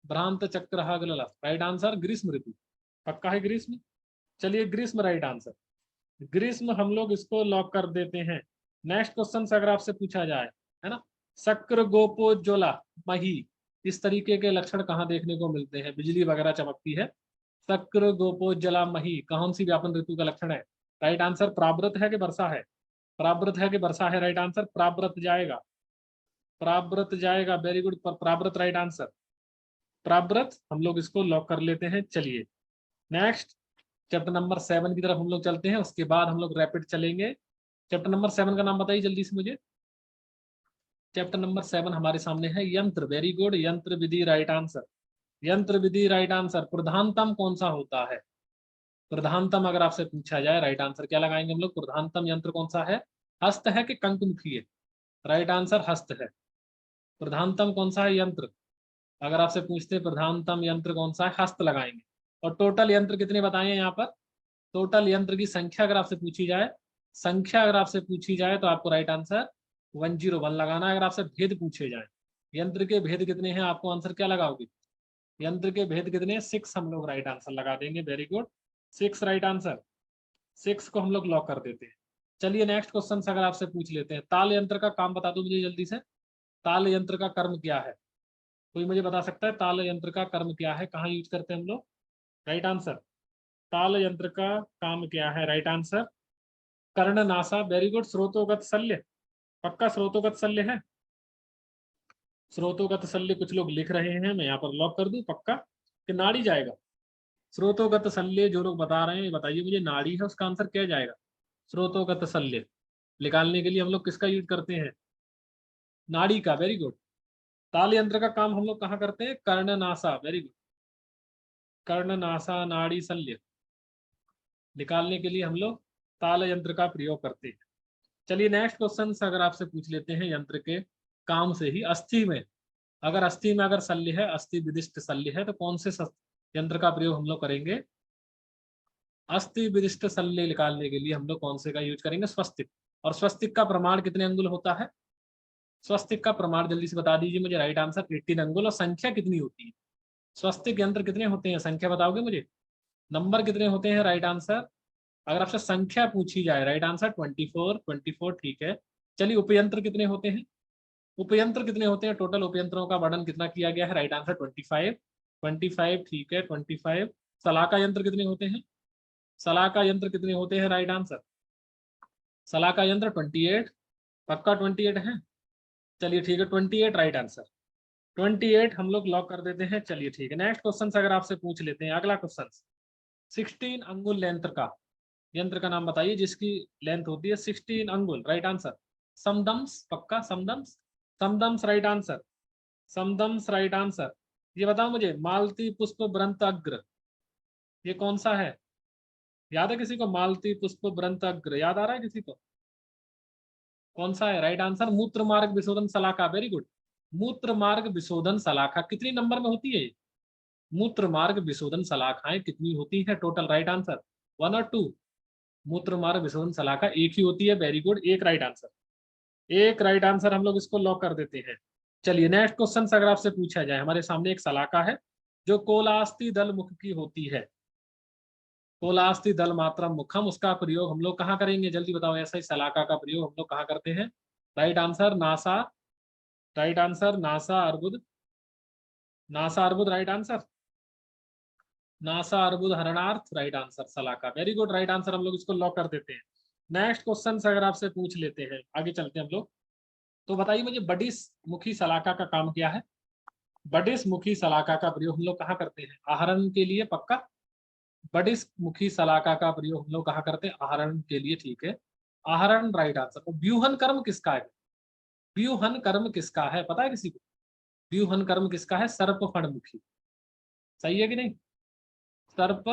भ्रांत चक्र हागलला, राइट आंसर ग्रीष्म ऋतु, पक्का है ग्रीष्म। चलिए ग्रीष्म राइट आंसर, ग्रीष्म हम लोग इसको लॉक कर देते हैं। नेक्स्ट क्वेश्चन अगर आपसे पूछा जाए, है ना, शक्र गोपोज्वला मही, इस तरीके के लक्षण कहाँ देखने को मिलते हैं? बिजली वगैरह चमकती है, शक्र गोपोज्वला मही कौन सी व्यापन ऋतु का लक्षण है? राइट आंसर प्राव्रत है कि वर्षा है? प्राव्रत है कि वर्षा है? राइट आंसर प्राव्रत जाएगा, प्राव्रत जाएगा, वेरी गुड, प्राव्रत राइट आंसर, प्राव्रत हम लोग इसको लॉक कर लेते हैं। चलिए नेक्स्ट चैप्टर नंबर 7 की तरफ हम लोग चलते हैं, उसके बाद हम लोग रैपिड चलेंगे। चैप्टर नंबर 7 का नाम बताइए जल्दी से मुझे। चैप्टर नंबर 7 हमारे सामने है यंत्र, वेरी गुड, यंत्र विधि राइट आंसर, यंत्र विधि राइट आंसर। प्रधानतम कौन सा होता है? प्रधानतम अगर आपसे पूछा जाए, राइट आंसर क्या लगाएंगे हम लोग? प्रधानतम यंत्र कौन सा है? हस्त है कि कंकमुखी है? राइट आंसर हस्त है। प्रधानतम कौन सा है यंत्र? अगर आपसे पूछते हैं प्रधानतम यंत्र कौन सा है, हस्त लगाएंगे। और टोटल यंत्र कितने बताए यहाँ पर? टोटल यंत्र की संख्या अगर आपसे पूछी जाए, संख्या अगर आपसे पूछी जाए, तो आपको राइट आंसर 101 लगाना है। अगर आपसे भेद पूछे जाए, यंत्र के भेद कितने हैं, आपको आंसर क्या लगाओगे? यंत्र के भेद कितने हैं? 6 हम लोग राइट आंसर लगा देंगे। Very good, 6 right answer. 6 को हम लोग लॉक कर देते हैं। चलिए नेक्स्ट क्वेश्चन अगर आपसे पूछ लेते हैं, ताल यंत्र का काम बता दो मुझे जल्दी से। ताल यंत्र का कर्म क्या है? कोई मुझे बता सकता है ताल यंत्र का कर्म क्या है, कहाँ यूज करते हैं हम लोग? राइट आंसर, ताल यंत्र का काम क्या है? राइट आंसर कर्ण नासा। वेरी गुड, स्रोतोगत शल्य। पक्का स्रोतोगत शल्य है? स्रोतोगत शल्य कुछ लोग लिख रहे हैं, मैं यहाँ पर लॉक कर दूं पक्का कि नाड़ी जाएगा? स्रोतोगत शल्य जो लोग बता रहे हैं बताइए मुझे, नाड़ी है उसका आंसर क्या जाएगा? स्रोतोगत शल्य निकालने के लिए हम लोग किसका यूज करते हैं? नाड़ी का। वेरी गुड, ताल यंत्र का काम हम लोग कहाँ करते हैं? कर्णनासा। वेरी गुड, कर्णनासा नाड़ी शल्य निकालने के लिए हम लोग ताल यंत्र का प्रयोग करते हैं। चलिए नेक्स्ट क्वेश्चन अगर आपसे पूछ लेते हैं, यंत्र के काम से ही अस्थि में, अगर अस्थि में अगर शल्य है, अस्थि विदिष्ट शल्य है, तो कौन से यंत्र का प्रयोग हम लोग करेंगे? अस्थि विदिष्ट शल्य निकालने के लिए हम लोग कौन से का यूज करेंगे? स्वस्तिक। और स्वस्तिक का प्रमाण कितने अंगुल होता है? स्वस्तिक का प्रमाण जल्दी से बता दीजिए मुझे। राइट आंसर 18 अंगुल। और संख्या कितनी होती है? स्वस्तिक यंत्र कितने होते हैं, संख्या बताओगे मुझे? नंबर कितने होते हैं? राइट आंसर, अगर आपसे संख्या पूछी जाए, राइट आंसर 24। 24 ठीक है। चलिए उपयंत्र कितने होते हैं? उपयंत्र कितने होते हैं? टोटल उपयंत्रों का वर्णन कितना किया गया है? Right answer 25। 25 ठीक है, 25। सलाका यंत्र कितने होते हैं? सलाका यंत्र कितने होते हैं? राइट आंसर सलाका यंत्र 28। पक्का 28 है? चलिए ठीक है, 28 राइट आंसर। 28 हम लोग लॉक कर देते हैं। चलिए ठीक है, नेक्स्ट क्वेश्चन अगर आपसे पूछ लेते हैं, अगला क्वेश्चन 16 अंगुल यंत्र का, यंत्र का नाम बताइए जिसकी लेंथ होती है 16 अंगुल। राइट आंसर समदम्स। पक्का समदम्स, समदम्स राइट आंसर, समदम्स राइट आंसर। ये बताओ मुझे, मालती पुष्प ब्रंत अग्र ये कौन सा है? याद है किसी को? मालती पुष्प ब्रंत अग्र याद आ रहा है किसी को? कौन सा है? राइट आंसर मूत्र मार्ग विशोधन सलाखा। वेरी गुड, मूत्र मार्ग विशोधन सलाखा कितनी नंबर में होती है? मूत्र मार्ग विशोधन सलाखाएं कितनी होती है टोटल? राइट आंसर 1 और 2? मूत्र मार्ग विशोधन सलाखा एक ही होती है। वेरी गुड, एक राइट आंसर, एक राइट आंसर। हम लोग इसको लॉक कर देते हैं। चलिए नेक्स्ट क्वेश्चन अगर आपसे पूछा जाए, हमारे सामने एक सलाखा है जो कोलास्ती दल मुख की होती है। कोलास्ती दल मात्रा मुखम, उसका प्रयोग हम लोग कहाँ करेंगे? जल्दी बताओ, ऐसा ही सलाखा का प्रयोग हम लोग कहाँ करते हैं? राइट आंसर नासा। राइट आंसर नासा अर्बुद, नासा अर्बुद राइट आंसर, नासा अर्बुद हरणार्थ राइट आंसर सलाखा। वेरी गुड राइट आंसर, हम लोग इसको लॉक कर देते हैं। नेक्स्ट क्वेश्चन अगर आपसे पूछ लेते हैं, आगे चलते हैं हम लोग। तो बताइए मुझे, बडिस मुखी सलाखा का काम क्या है? बडिस मुखी सलाखा का प्रयोग हम लोग कहाँ करते हैं? आहरण के लिए। पक्का, बडिस मुखी सलाखा का प्रयोग हम लोग कहाँ करते हैं? आहरण के लिए। ठीक है, आहरण राइट आंसर। तो व्यूहन कर्म किसका है? व्यूहन कर्म किसका है, पता है किसी को? व्यूहन कर्म किसका है? सर्प फणमुखी। सही है कि नहीं? सर्प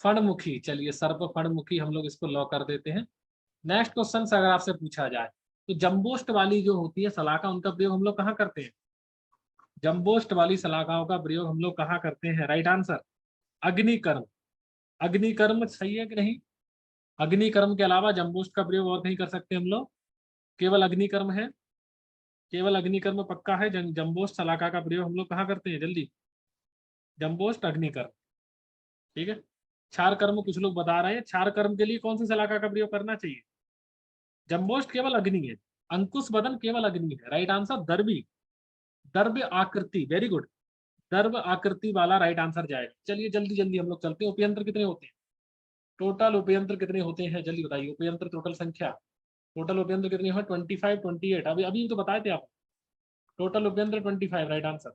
फणमुखी। चलिए सर्प फणमुखी हम लोग इसको लॉक कर देते हैं। नेक्स्ट क्वेश्चन अगर आपसे पूछा जाए, तो जम्बोस्ट वाली जो होती है सलाखा, उनका प्रयोग हम लोग कहाँ करते हैं? जम्बोस्ट वाली सलाखाओं का प्रयोग हम लोग कहाँ करते हैं? Right answer अग्निकर्म। अग्निकर्म सही है कि नहीं? अग्निकर्म के अलावा जम्बोस्ट का प्रयोग और कहीं कर सकते हैं हम लोग? केवल अग्निकर्म है, केवल अग्निकर्म पक्का है। जम्बोस्ट सलाखा का प्रयोग हम लोग कहाँ करते हैं? जल्दी, जम्बोस्ट अग्निकर्म। ठीक है, क्षार कर्म कुछ लोग बता रहे हैं, क्षार कर्म के लिए कौन सी सलाखा का प्रयोग करना चाहिए? जम्बोस्ट केवल अग्नि है, अंकुश बदन केवल अग्नि है। राइट आंसर दर्भी, दर्भ आकृति। वेरी गुड, दर्भ आकृति वाला राइट आंसर जाएगा। चलिए जल्दी जल्दी हम लोग चलते हैं। उपयंत्र कितने होते हैं? टोटल उपयंत्र कितने होते हैं जल्दी बताइए? उपयंत्र टोटल संख्या, टोटल उपयंत्र कितने हैं? 25 28। अभी अभी तो बताए थे आप, टोटल उपयंत्र 25 राइट आंसर।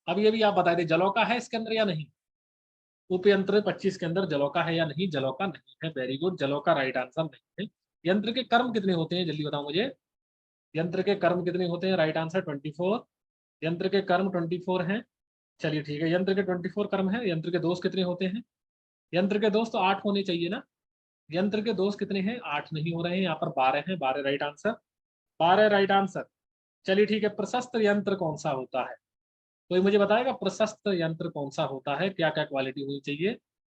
अभी अभी आप बताए थे जलौका है इसके अंदर या नहीं? उपयंत्र 25 के अंदर जलौका है या नहीं? जलौका नहीं है। वेरी गुड, जलौका राइट आंसर नहीं है। यंत्र के कर्म कितने होते हैं जल्दी बताओ मुझे? यंत्र के कर्म कितने होते हैं? Right answer 24। यंत्र के कर्म 24 हैं। चलिए ठीक है, यंत्र के 24 कर्म है। यंत्र के दोष कितने होते हैं? यंत्र के दोष तो 8 होने चाहिए ना? यंत्र के दोष कितने हैं? 8 नहीं हो रहे हैं, यहाँ पर 12 हैं। 12 राइट आंसर, 12 राइट आंसर। चलिए ठीक है, प्रशस्त यंत्र कौन सा होता है? कोई मुझे बताएगा प्रशस्त यंत्र कौन सा होता है? क्या क्या क्वालिटी होनी चाहिए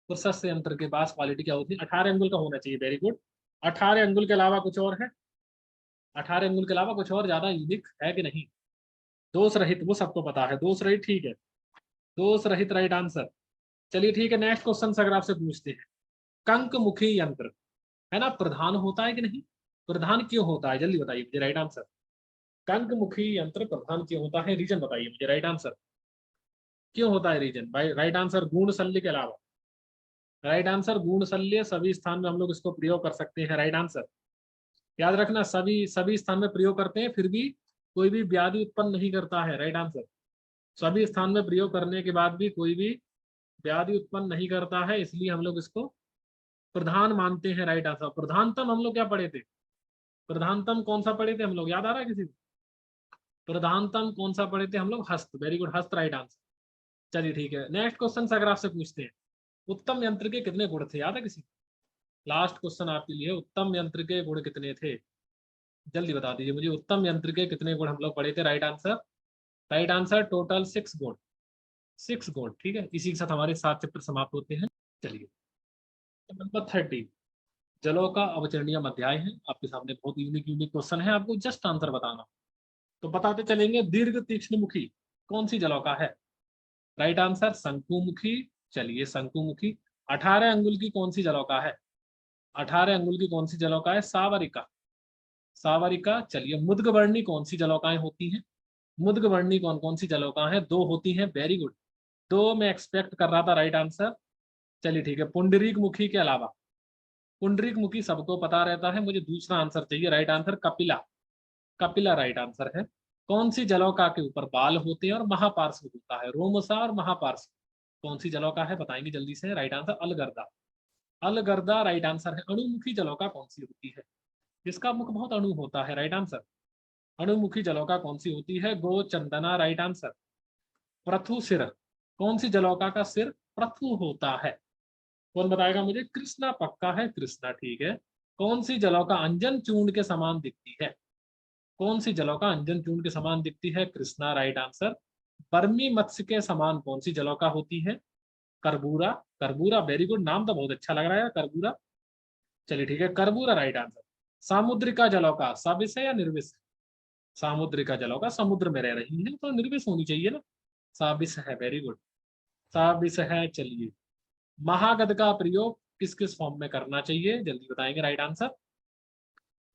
प्रशस्त यंत्र के पास? क्वालिटी क्या होती है? 18 अंगुल का होना चाहिए। वेरी गुड, 18 अंगुल के अलावा कुछ और है? 18 अंगुल के अलावा कुछ और ज्यादा यूनिक है कि नहीं? दोष रहित, वो सबको पता है, दोष रहित ठीक है, दोष रहित राइट आंसर। चलिए ठीक है, नेक्स्ट क्वेश्चन अगर आपसे पूछते हैं, कंक मुखी यंत्र है ना, प्रधान होता है कि नहीं? प्रधान क्यों होता है, जल्दी बताइए मुझे राइट आंसर। कंक मुखी यंत्र प्रधान क्यों होता है, रीजन बताइए मुझे राइट आंसर। क्यों होता है रीजन भाई? राइट आंसर गुण शल्य के अलावा, राइट आंसर गुण शल्य, सभी स्थान में हम लोग इसको प्रयोग कर सकते हैं, राइट आंसर। याद रखना, सभी सभी स्थान में प्रयोग करते हैं, फिर भी कोई भी व्याधि उत्पन्न नहीं करता है, राइट आंसर। सभी स्थान में प्रयोग करने के बाद भी कोई भी व्याधि उत्पन्न नहीं करता है, इसलिए हम लोग इसको प्रधान मानते हैं, राइट आंसर। प्रधानतम हम लोग क्या पढ़े थे? प्रधानतम कौन सा पढ़े थे हम लोग, याद आ रहा है किसी को? प्रधानतम कौन सा पढ़े थे हम लोग? हस्त, वेरी गुड, हस्त राइट आंसर। चलिए ठीक है, नेक्स्ट क्वेश्चन अगर आपसे पूछते हैं, उत्तम यंत्र के कितने गुण थे, याद है किसी? लास्ट क्वेश्चन आपके लिए, उत्तम यंत्र के गुण कितने थे, जल्दी बता दीजिए मुझे। उत्तम यंत्र के कितने गुण हम लोग पढ़े थे, right answer? Right answer total 6 गुण, 6 गुण, ठीक है। इसी के साथ हमारे 7 चैप्टर समाप्त होते हैं। चलिए नंबर 30, जलों का अवचरणीय अध्याय है आपके सामने, बहुत यूनिक यूनिक क्वेश्चन है, आपको जस्ट आंसर बताना। तो बताते चलेंगे, दीर्घ तीक्ष्णमुखी कौन सी जलों का है? राइट आंसर शंकुमुखी। चलिए शंकुमुखी। 18 अंगुल की कौन सी जलों का है? 18 अंगुल की कौन सी जलों का है? सावरिका, सावरिका। चलिए मुद्गवर्णी कौन सी जलोकाएं होती हैं? मुद्गवर्णी कौन कौन सी जलोकाएं हैं? 2 होती हैं, वेरी गुड, 2 मैं एक्सपेक्ट कर रहा था, राइट आंसर। चलिए ठीक है, पुंडरीक मुखी के अलावा, पुंडरीक मुखी सबको पता रहता है, मुझे दूसरा आंसर चाहिए, right answer Kapila, Kapila right answer है। कौन सी जलौका के ऊपर बाल होते हैं और महापार्श्व होता है? रोमसा और महापार्श्व कौन सी जलौका है, बताएंगे जल्दी से, राइट आंसर अलगर्दा, अलगर्दा राइट आंसर है। अणुमुखी जलौका कौन सी होती है, जिसका मुख बहुत अणु होता है, राइट आंसर। अणुमुखी जलौका कौन सी होती है? गो चंदना राइट आंसर। प्रथु सिर, कौन सी जलौका का सिर प्रथु होता है? कौन बताएगा मुझे? कृष्णा, पक्का है कृष्णा, ठीक है। कौन सी जलौका अंजन चूर्ण के समान दिखती है? कौन सी जलौका अंजन चूर्ण के समान दिखती है? Krishna right answer. बर्मी मत्स्य के समान कौन सी जलौका होती है? करबूरा, करबूरा वेरी गुड, नाम तो बहुत अच्छा लग रहा है करबूरा। चलिए ठीक है, करबूरा राइट आंसर। सामुद्रिका जलौका सविष है या निर्विष? सामुद्रिका जलौका समुद्र में रह रही है तो निर्विष होनी चाहिए ना, साविष है, वेरी गुड, साविष है। चलिए महागध का प्रयोग किस किस फॉर्म में करना चाहिए, जल्दी बताएंगे, राइट आंसर।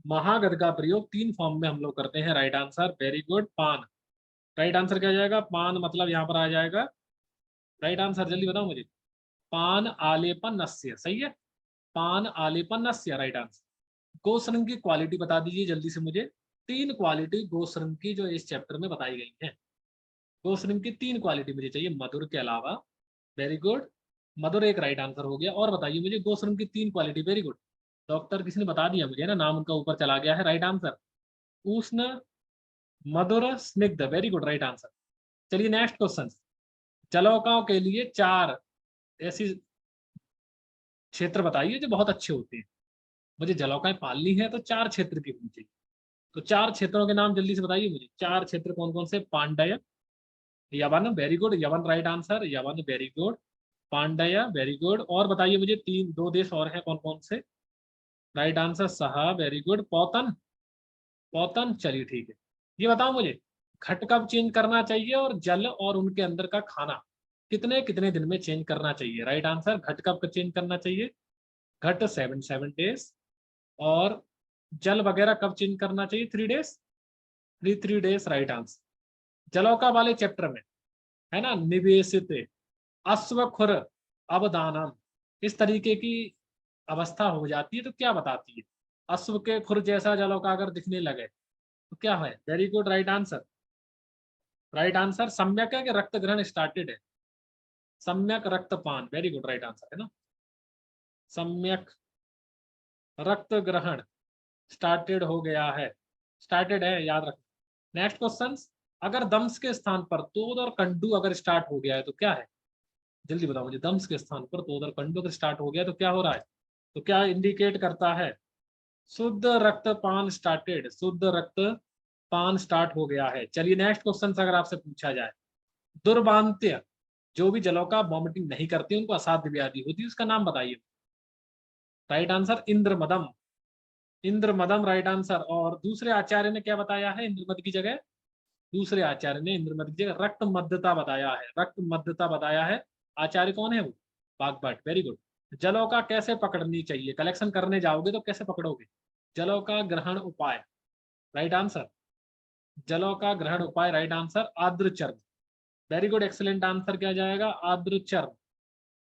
महागध का प्रयोग 3 फॉर्म में हम लोग करते हैं, राइट आंसर, वेरी गुड, पान, राइट आंसर क्या जाएगा? पान मतलब यहाँ पर आ जाएगा, राइट आंसर जल्दी बताओ मुझे। पान आलेपन नस्य, सही है, पान आलेपन नस्य राइट आंसर। गोश्रृंग की क्वालिटी बता दीजिए जल्दी से मुझे, 3 क्वालिटी गोश्रृंग की जो इस चैप्टर में बताई गई है। गोश्रृंग की 3 क्वालिटी मुझे चाहिए मधुर के अलावा, वेरी गुड, मधुर एक राइट आंसर हो गया। और बताइए मुझे गोश्रृंग की 3 क्वालिटी, वेरी गुड, डॉक्टर किसी ने बता दिया मुझे ना, नाम उनका ऊपर चला गया है, राइट आंसर। उष्ण, मधुर, स्निग्ध, वेरी गुड राइट आंसर। चलिए नेक्स्ट क्वेश्चन, जलौकाओं के लिए 4 ऐसी क्षेत्र बताइए जो बहुत अच्छे होते हैं। मुझे जलौकाएं पालनी है तो 4 क्षेत्र की होनी चाहिए, तो 4 क्षेत्रों के नाम जल्दी से बताइए मुझे, 4 क्षेत्र कौन कौन से? पांड्य, यवन, वेरी गुड, यवन राइट आंसर, यवन very good, Pandya very good. और बताइए मुझे 2 देश और हैं कौन कौन से? राइट आंसर सहा, वेरी गुड, पौतन, पौतन। चलिए ठीक है, ये बताओ मुझे, घट कब चेंज करना चाहिए और जल और उनके अंदर का खाना कितने कितने दिन में चेंज करना चाहिए? राइट आंसर, घट कब चेंज करना चाहिए? घट 7 डेज, और जल वगैरह कब चेंज करना चाहिए? 3 डेज, 3 डेज राइट आंसर। जलौका वाले चैप्टर में है ना, निवेशित अश्वखुर अवदानम, इस तरीके की अवस्था हो जाती है तो क्या बताती है? अश्व के खुर जैसा जलौका अगर दिखने लगे तो क्या है? Very good right answer, right answer सम्यक है कि रक्त ग्रहण स्टार्टेड है? सम्यक रक्तपान, वेरी गुड राइट आंसर है ना, सम्यक रक्त ग्रहण स्टार्टेड हो गया है, स्टार्टेड है, याद रखना। नेक्स्ट क्वेश्चन, अगर दम्स के स्थान पर तोद और कंडू अगर स्टार्ट हो गया है तो क्या है? जल्दी बताओ मुझे, दम्स के स्थान पर तोद और कंडू अगर स्टार्ट हो गया तो क्या हो रहा है? तो क्या इंडिकेट करता है? शुद्ध रक्तपान स्टार्टेड, शुद्ध रक्तपान स्टार्ट हो गया है। चलिए नेक्स्ट क्वेश्चन अगर आपसे पूछा जाए, दुर्वांत्य, जो भी जलौका वॉमिटिंग नहीं करती उनको असाध्य व्याधि होती है, उसका नाम बताइए। राइट आंसर इंद्रमदम, इंद्रमदम राइट आंसर। और दूसरे आचार्य ने क्या बताया है इंद्रमद की जगह? दूसरे आचार्य ने इंद्रमद की जगह रक्त मध्यता बताया है, रक्त मध्यता बताया है। आचार्य कौन है वो? बागभट्ट। Very good. जलों का कैसे पकड़नी चाहिए? कलेक्शन करने जाओगे तो कैसे पकड़ोगे? जलों का ग्रहण उपाय राइट आंसर। जलों का ग्रहण उपाय राइट आंसर आर्द्र चर्म। वेरी गुड, एक्सीलेंट आंसर क्या जाएगा? आर्द्र चर्म।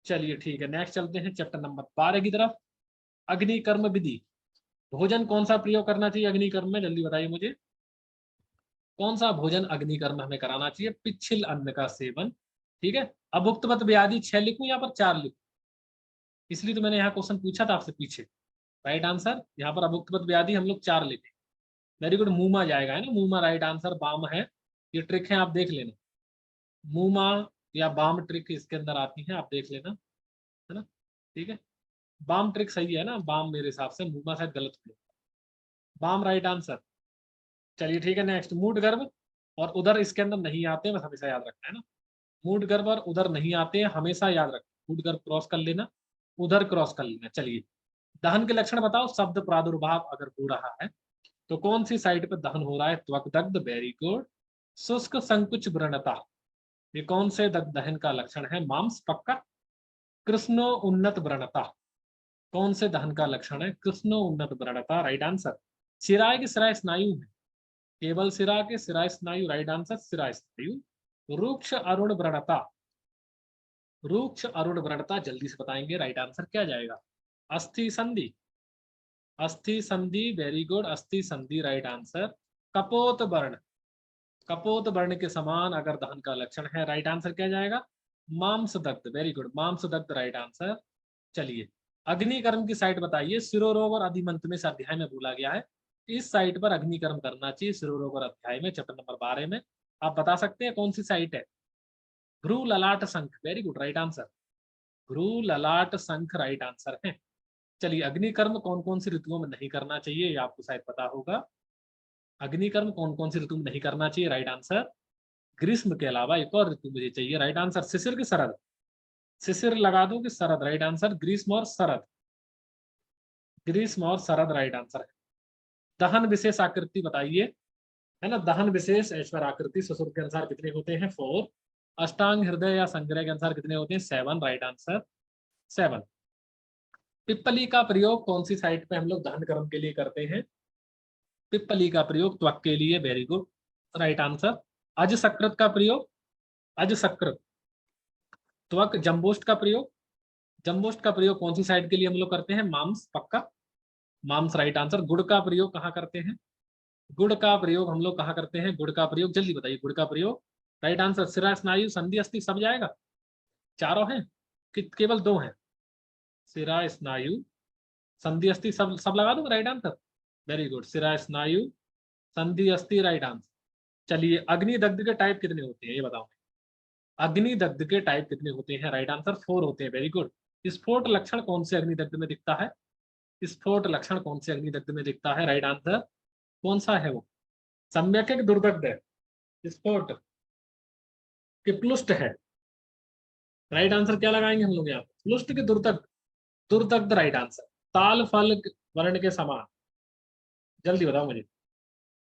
चलिए ठीक है, नेक्स्ट चलते हैं चैप्टर नंबर 12 की तरफ। अग्निकर्म विधि। भोजन कौन सा प्रयोग करना चाहिए अग्निकर्म में? जल्दी बताइए मुझे। कौन सा भोजन अग्निकर्म हमें कराना चाहिए? पिछिल अन्न का सेवन। ठीक है। अभुक्तवत व्याधि 6 लिखूं या पर 4 लिखूं? इसलिए तो मैंने यहाँ क्वेश्चन पूछा था आपसे पीछे। राइट आंसर यहाँ पर अभुक्तवत व्याधि हम लोग 4 लिखे। वेरी गुड, मूमा जाएगा है ना, मूमा राइट आंसर। बाम है, ये ट्रिक है, आप देख लेना। मूमा या बाम ट्रिक इसके अंदर आती है, आप देख लेना, है ना। ठीक है, बाम ट्रिक सही है ना, बाम मेरे हिसाब से, मूमा शायद गलत हो। बाम राइट आंसर। चलिए ठीक है, नेक्स्ट मूड गर्भ और उधर इसके अंदर नहीं आते, बस हमेशा याद रखना है ना। मूड गर्भ और उधर नहीं आते हैं, हमेशा याद रखना। मूड गर्भ क्रॉस कर लेना, उधर क्रॉस कर लेना। चलिए, दहन के लक्षण बताओ। शब्द प्रादुर्भाव अगर हो रहा है तो कौन सी साइड पर दहन हो रहा है? त्वक दग्ध, वेरी गुड। शुष्क संकुच व्रणता, ये कौन से दहन का लक्षण है? मांस, पक्का। कृष्णो उन्नत व्रणता, कौन से दहन का लक्षण है? कृष्णो उन्नत व्रणता राइट आंसर। शिराय की शिराय स्नायु है, केवल सिरा के शिराय स्नायु राइट आंसर, शिराय स्नायु। रुक्ष अरुण व्रणता, रुक्ष अरुण व्रणता जल्दी से बताएंगे राइट आंसर क्या जाएगा? अस्थि संधि, अस्थि संधि वेरी गुड, अस्थि संधि राइट आंसर। कपोत वर्ण, कपोत वर्ण के समान अगर दहन का लक्षण है, राइट आंसर क्या जाएगा? मांस दग्ध, वेरी गुड, मांस दग्ध राइट आंसर। चलिए, अग्निकर्म की साइट बताइए। शिरोरोग और अधिमंत में इस अध्याय में बोला गया है, इस साइट पर अग्निकर्म करना चाहिए। शिरोरोग और अध्याय में, चैप्टर नंबर 12 में। आप बता सकते हैं कौन सी साइट है? भ्रू ललाट संख, वेरी गुड राइट आंसर। भ्रू ललाट संख राइट आंसर है। चलिए, अग्निकर्म कौन कौन सी ऋतुओं में नहीं करना चाहिए, ये आपको शायद पता होगा। अग्निकर्म कौन कौन सी ऋतु में नहीं करना चाहिए? राइट आंसर ग्रीष्म के अलावा एक और ऋतु मुझे चाहिए, राइट आंसर शिशिर की शरद। शिशिर लगा दो कि शरद, राइट आंसर ग्रीष्म और शरद, ग्रीष्म और शरद राइट आंसर है। दहन विशेष आकृति बताइए, है ना। दहन विशेष ऐश्वर आकृति ससुर के अनुसार कितने होते हैं? 4। अष्टांग हृदय या संग्रह के अनुसार कितने होते हैं? 7 राइट आंसर 7। पिप्पली का प्रयोग कौन सी साइट पे हम लोग दहन कर्म के लिए करते हैं? पिप्पली का प्रयोग त्वक के लिए, वेरी गुड राइट आंसर। अज सकृत का प्रयोग, अज सकृत, त्वक। जम्बोष्ट का प्रयोग, जम्बोष्ट का प्रयोग कौन सी साइड के लिए हम लोग करते हैं? मांस, पक्का, मांस राइट आंसर। गुड़ का प्रयोग कहाँ करते हैं? गुड़ का प्रयोग हम लोग कहाँ करते हैं? गुड़ का प्रयोग जल्दी बताइए, गुड़ का प्रयोग राइट आंसर शिरा स्नायु संधि अस्थि सब जाएगा? चारों हैं कि केवल 2 हैं? शिरा स्नायु संधि अस्थि सब सब लगा दो राइट आंसर, वेरी गुड। शिरा स्नायु संधि अस्थि राइट आंसर। चलिए, अग्निदग्ध के टाइप कितने होते हैं ये बताओ? अग्निदग्ध के टाइप कितने होते हैं? राइट आंसर 4 होते हैं, वेरी गुड। स्फोट लक्षण कौन से अग्निदग्ध में दिखता है? स्फोट लक्षण कौन से अग्निदग्ध में दिखता है? राइट आंसर कौन सा है वो? सम्यक है कि दुर्दग्ध है? स्फोट कि प्लुष्ट है? राइट आंसर क्या लगाएंगे हम लोग यहाँ पे? प्लुष्ट के दुर्दग्ध? दुर्दग्ध राइट आंसर। ताल फल वर्ण के समान, जल्दी बताओ मुझे।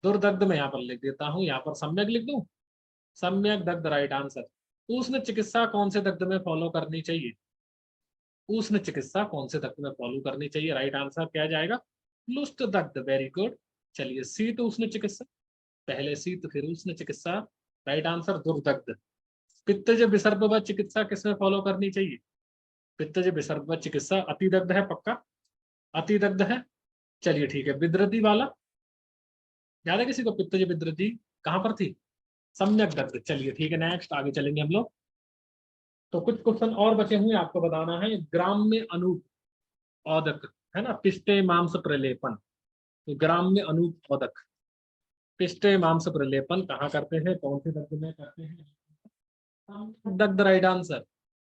दुर्दग्ध में यहाँ पर लिख देता हूँ, यहाँ पर सम्यक लिख दूं? सम्यक दग्ध राइट आंसर। उष्ण चिकित्सा कौन से दग्ध में फॉलो करनी चाहिए? उष्ण चिकित्सा कौन से दग्ध में फॉलो करनी चाहिए? राइट आंसर क्या जाएगा? प्लुष्ट दग्ध, वेरी गुड। चलिए, शीत उष्ण चिकित्सा, पहले शीत फिर उष्ण चिकित्सा, राइट आंसर दुर्दग्ध। पित्तज विसर्प व चिकित्सा किसमें फॉलो करनी चाहिए? पित्तज विसर्प व चिकित्सा अतिदग्ध है, पक्का अतिदग्ध है। चलिए ठीक है, विद्रति वाला याद है किसी को? पित्तज विद्रति कहां पर थी? सम्यक दग्ध। चलिए ठीक है, नेक्स्ट आगे चलेंगे हम लोग। तो कुछ क्वेश्चन और बचे हुए आपको बताना है। ग्राम में अनूप औदक, है ना, पिष्टे मांस प्रलेपन। तो ग्राम में अनूप औदक, पिष्टे मांस प्रलेपन कहाँ करते हैं? कौन से दग्ध में करते हैं? दग्ध राइट आंसर।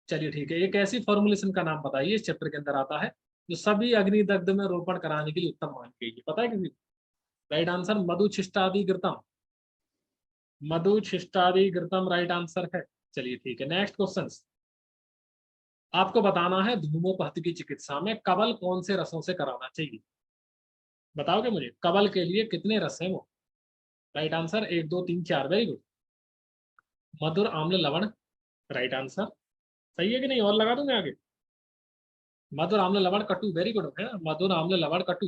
चलिए ठीक है, एक ऐसी फॉर्मुलेशन का नाम बताइए इस चैप्टर के अंदर आता है जो सभी अग्नि दग्ध में रोपण कराने के लिए उत्तम मानी गई है, पता है किसी को? राइट आंसर मधुछिष्टादि घृतम, मधुछिष्टादि घृतम राइट आंसर है। चलिए ठीक है, नेक्स्ट क्वेश्चन। आपको बताना है धूमोपहत की चिकित्सा में कवल कौन से रसों से कराना चाहिए? बताओगे मुझे कवल के लिए कितने रस है वो? Right answer 1 2 3 4, very good. मधुर आम्ल लवण, राइट आंसर। सही है कि नहीं, और लगा दूं मैं आगे? मधुर आम्ल लवण कटु, वेरी गुड है ना, मधुर आम्ल लवण कटु,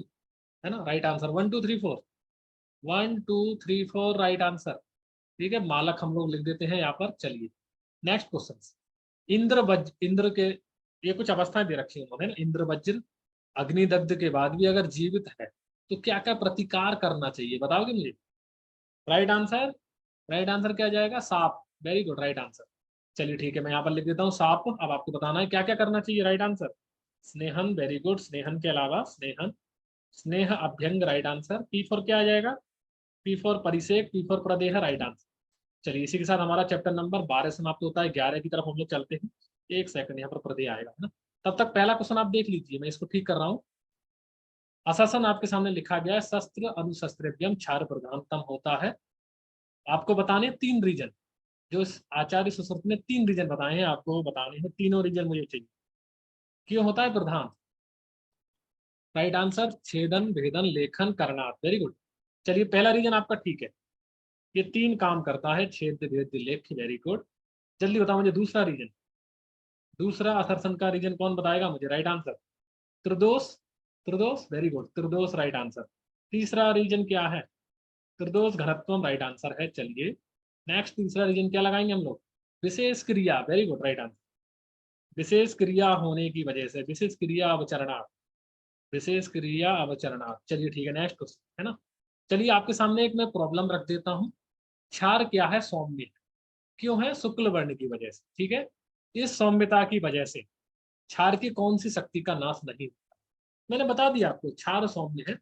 है ना, राइट आंसर। 1 2 3 4, 1 2 3 4, right answer. ठीक है, मालक हम लोग लिख देते हैं यहाँ पर। चलिए नेक्स्ट क्वेश्चन। इंद्र वज्र, इंद्र के ये कुछ अवस्थाएं दे रखी हैं उन्होंने ना, इंद्र वज्र अग्निदग्ध के बाद भी अगर जीवित है तो क्या क्या प्रतिकार करना चाहिए, बताओगे मुझे? राइट आंसर, राइट आंसर क्या जाएगा? साप, वेरी गुड, राइट आंसर। चलिए ठीक है, मैं यहाँ पर लिख देता हूँ साप। अब आपको बताना है क्या क्या करना चाहिए, राइट आंसर। स्नेहन, वेरी गुड, स्नेहन के अलावा स्नेहन, स्नेह अभ्यंग, राइट आंसर। पी फॉर क्या आ जाएगा? पी फॉर परिसेक, पी फॉर प्रदेह, राइट आंसर। चलिए इसी के साथ हमारा चैप्टर नंबर 12 समाप्त होता है। 11 की तरफ हम लोग चलते हैं। एक सेकंड, यहाँ पर प्रदेह आएगा, है ना। तब तक पहला क्वेश्चन आप देख लीजिए, मैं इसको ठीक कर रहा हूँ। अशासन आपके सामने लिखा गया है, शस्त्र अनुशस्त्रभ्यम क्षार प्रधानतम होता है। आपको बताने 3 रीजन, जो इस आचार्य सुश्रुत ने 3 रीजन बताए हैं, आपको बताने हैं। तीनों रीजन मुझे चाहिए, क्यों होता है प्रधान? राइट आंसर, छेदन भेदन लेखन करना, वेरी गुड। चलिए पहला रीजन आपका ठीक है, ये 3 काम करता है, छेद भेद लेख, वेरी गुड। जल्दी बताओ मुझे दूसरा रीजन, दूसरा असर्सन का रीजन कौन बताएगा मुझे? राइट आंसर, त्रिदोष, त्रिदोष, वेरी गुड, त्रिदोष, राइट आंसर। तीसरा रीजन क्या है? त्रिदोष घनत्वम, राइट आंसर है। चलिए नेक्स्ट तीसरा रीजन क्या लगाएंगे हम लोग? विशेष क्रिया, वेरी गुड, राइट आंसर। विशेष क्रिया होने की वजह से, विशेष क्रिया अवचरणार्थ, विशेष क्रिया अवचरणार्थ। चलिए ठीक है, नेक्स्ट क्वेश्चन, है ना। चलिए आपके सामने एक मैं प्रॉब्लम रख देता हूँ। क्षार क्या है? सौम्य। क्यों है? शुक्ल वर्ण की वजह से, ठीक है। इस सौम्यता की वजह से क्षार की कौन सी शक्ति का नाश नहीं होता? मैंने बता दिया आपको, क्षार सौम्य है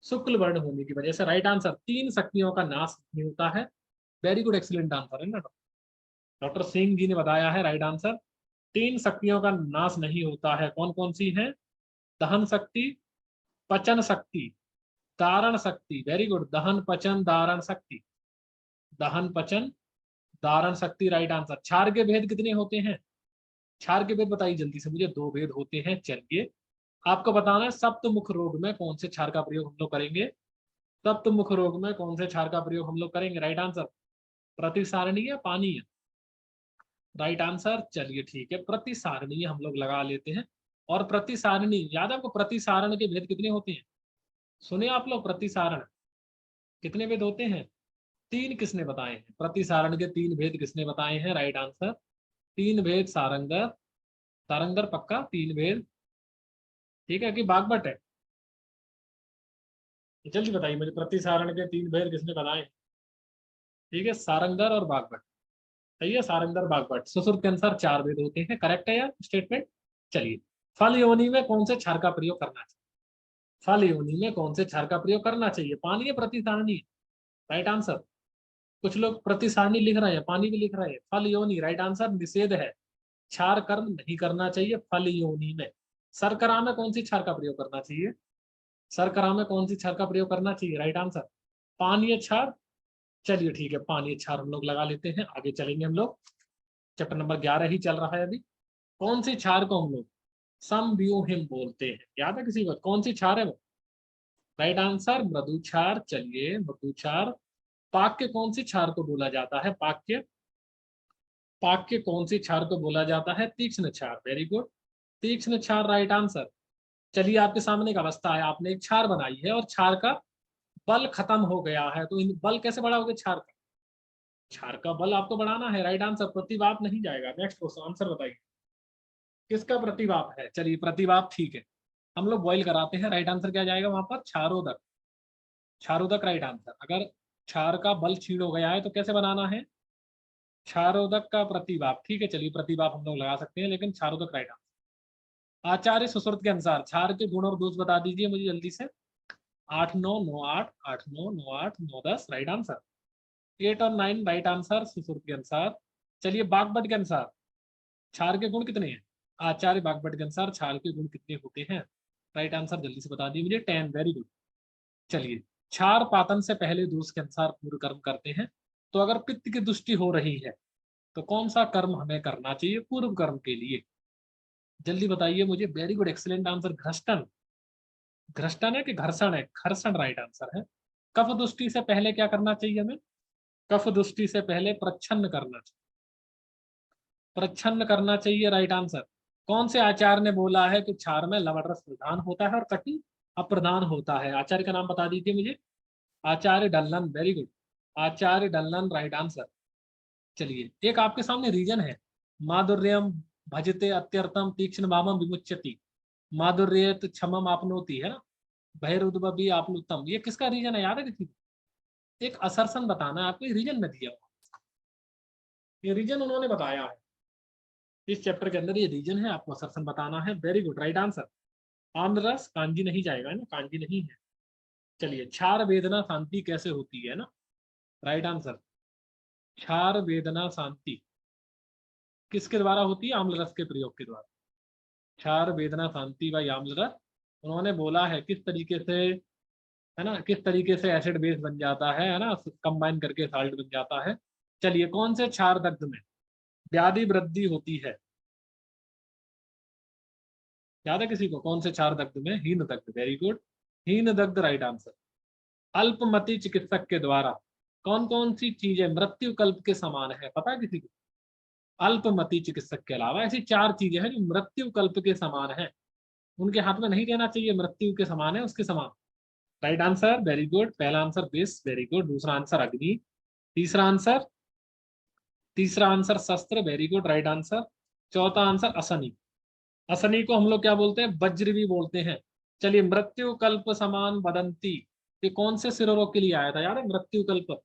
शुक्ल वर्ण होने की वजह से, राइट आंसर। 3 शक्तियों का नाश नहीं होता है, वेरी गुड, एक्सीलेंट आंसर है ना। डॉक्टर सिंह जी ने बताया है, राइट आंसर। 3 शक्तियों का नाश नहीं होता है, कौन कौन सी है? दहन शक्ति, पचन शक्ति, दारण शक्ति, वेरी गुड, दहन पचन दारण शक्ति, दहन पचन दारण शक्ति, राइट आंसर। क्षार के भेद कितने होते हैं? क्षार के भेद बताइए जल्दी से मुझे। 2 भेद होते हैं। चलिए आपको बताना है, सप्तमुख रोग में कौन से क्षार का प्रयोग हम लोग करेंगे? सप्तमुख रोग में कौन से क्षार का प्रयोग हम लोग करेंगे? राइट आंसर, प्रतिसारणीय पानीय, राइट आंसर। चलिए ठीक है, प्रतिसारणीय हम लोग लगा लेते हैं। और प्रतिसारणी याद है आपको, प्रतिसारण के भेद कितने होते हैं? सुने आप लोग, प्रतिसारण कितने भेद होते हैं? 3 किसने बताए हैं? प्रतिसारण के 3 भेद किसने बताए हैं? राइट आंसर, 3 भेद सारंगर, सारंगर पक्का 3 भेद, ठीक है कि बागबट है? जल्दी बताइए मुझे, प्रतिसारण के 3 भेद किसने बताए हैं? ठीक है, सारंगर और बागबट। सही है, सारंगर बागबट। ससुर के अनुसार 4 भेद होते हैं, करेक्ट है यार स्टेटमेंट। चलिए, फल योनि में कौन से क्षार का प्रयोग करना चाहिए? फल योनि में कौन से क्षार का प्रयोग करना चाहिए? पानी है, प्रतिसारणी, राइट आंसर। कुछ लोग प्रतिसारणी लिख रहे हैं, पानी भी लिख रहे हैं। फल योनि, राइट आंसर। निषेध है, क्षार कर्म नहीं करना चाहिए फल योनि में। शर्करा में कौन सी क्षार का प्रयोग करना चाहिए? शर्करा में कौन सी क्षार का प्रयोग करना चाहिए? राइट आंसर, पानीय क्षार। चलिए ठीक है, पानीय क्षार हम लोग लगा लेते हैं। आगे चलेंगे हम लोग, चैप्टर नंबर 11 ही चल रहा है अभी। कौन सी क्षार को हम लोग समव्यूहिम बोलते हैं? याद है किसी को? कौन सी क्षार है वो? राइट आंसर, मृदु क्षार। चलिए मृदु क्षार। पाक्य कौन सी क्षार को बोला जाता है? पाक्य, पाक्य कौन सी क्षार को बोला जाता है? तीक्ष्ण क्षार, वेरी गुड, तीक्ष्ण क्षार, राइट आंसर। चलिए आपके सामने एक अवस्था है, आपने एक क्षार बनाई है और क्षार का बल खत्म हो गया है, तो इन बल कैसे बढ़ाओगे क्षार का? क्षार का बल आपको बढ़ाना है, राइट आंसर। प्रतिवाप नहीं जाएगा। नेक्स्ट क्वेश्चन, आंसर बताइए किसका प्रतिवाप है? चलिए प्रतिवाप ठीक है, हम लोग बॉइल कराते हैं। राइट आंसर क्या जाएगा वहां पर? क्षारोदक, क्षारोदक, राइट आंसर। अगर क्षार का बल क्षीण हो गया है तो कैसे बनाना है? क्षारोदक का प्रतिवाप, ठीक है। चलिए प्रतिवाप हम लोग लगा सकते हैं, लेकिन क्षारोदक राइट आंसर। आचार्य सुश्रुत के अनुसार क्षार के गुण और दोष बता दीजिए मुझे जल्दी से। 8 9 9 8, 8 9 9 8 9 10, राइट आंसर। 8 और 9, राइट आंसर सुश्रुत के अनुसार। चलिए बागभट के अनुसार क्षार के गुण कितने हैं? आचार्य बागभट के अनुसार क्षार के गुण कितने होते हैं? राइट आंसर जल्दी से बता दीजिए मुझे। 10, वेरी गुड। चलिए, क्षार पातन से पहले दोष के अनुसार पूर्व कर्म करते हैं, तो अगर पित्त की दृष्टि हो रही है तो कौन सा कर्म हमें करना चाहिए पूर्व कर्म के लिए? जल्दी बताइए मुझे, वेरी गुड, एक्सीलेंट आंसर, घृष्टन। घृष्टन है कि घर्षण है? घर्षण राइट आंसर है। कफ दुष्टि से पहले क्या करना चाहिए हमें? कफ दुष्टि से पहले प्रच्छन्न करना चाहिए। प्रच्छन्न करना चाहिए राइट आंसर। कौन से आचार्य ने बोला है कि क्षार में लवण रस प्रधान होता है और कटु अप्रधान होता है? आचार्य का नाम बता दीजिए मुझे। आचार्य डल्लन, वेरी गुड। आचार्य डल्लन राइट आंसर। चलिए, एक आपके सामने रीजन है, माधुर्यम भजते अत्यर्थम तीक्ष्ण भावम विमुच्यति, माधुर्यत क्षमम आपनोति, है ना, भैरुद्भवी आपनुत्तम। ये किसका रीजन है, याद है किसी को? एक असर्सन बताना है आपको, रीजन में दिया हुआ, ये रीजन उन्होंने बताया है इस चैप्टर के अंदर, ये रीजन है, आपको असर्सन बताना है। Very good right answer. आम्ररस, कांजी नहीं जाएगा, है ना, कांजी नहीं है। चलिए, क्षार वेदना शांति कैसे होती है ना, राइट आंसर। क्षार वेदना शांति किसके द्वारा होती है? आम्ल रस के प्रयोग के द्वारा। क्षार वेदना शांति व आम्ल रस, उन्होंने बोला है किस तरीके से, है ना, किस तरीके से एसिड बेस बन जाता है ना, कंबाइन करके साल्ट बन जाता है। चलिए, कौन से क्षार दग्ध में व्याधि वृद्धि होती है? याद है किसी को? कौन से क्षार दग्ध में? हीन दग्ध, वेरी गुड, हीन दग्ध राइट आंसर। अल्पमति चिकित्सक के द्वारा कौन कौन सी चीजें मृत्यु कल्प के समान है, पता है किसी को? अल्पमति चिकित्सक के अलावा ऐसी चार चीजें हैं जो मृत्यु कल्प के समान है, उनके हाथ में नहीं देना चाहिए, मृत्यु के समान है, उसके समान। Right answer, very good. पहला आंसर विष, वेरी गुड। दूसरा आंसर अग्नि। तीसरा आंसर, तीसरा आंसर शस्त्र, वेरी गुड राइट आंसर। चौथा आंसर असनी। असनी को हम लोग क्या बोलते हैं? वज्र भी बोलते हैं। चलिए, मृत्यु कल्प समान वदंती, ये कौन से शिरोरोग के लिए आया था, यार? मृत्यु कल्प,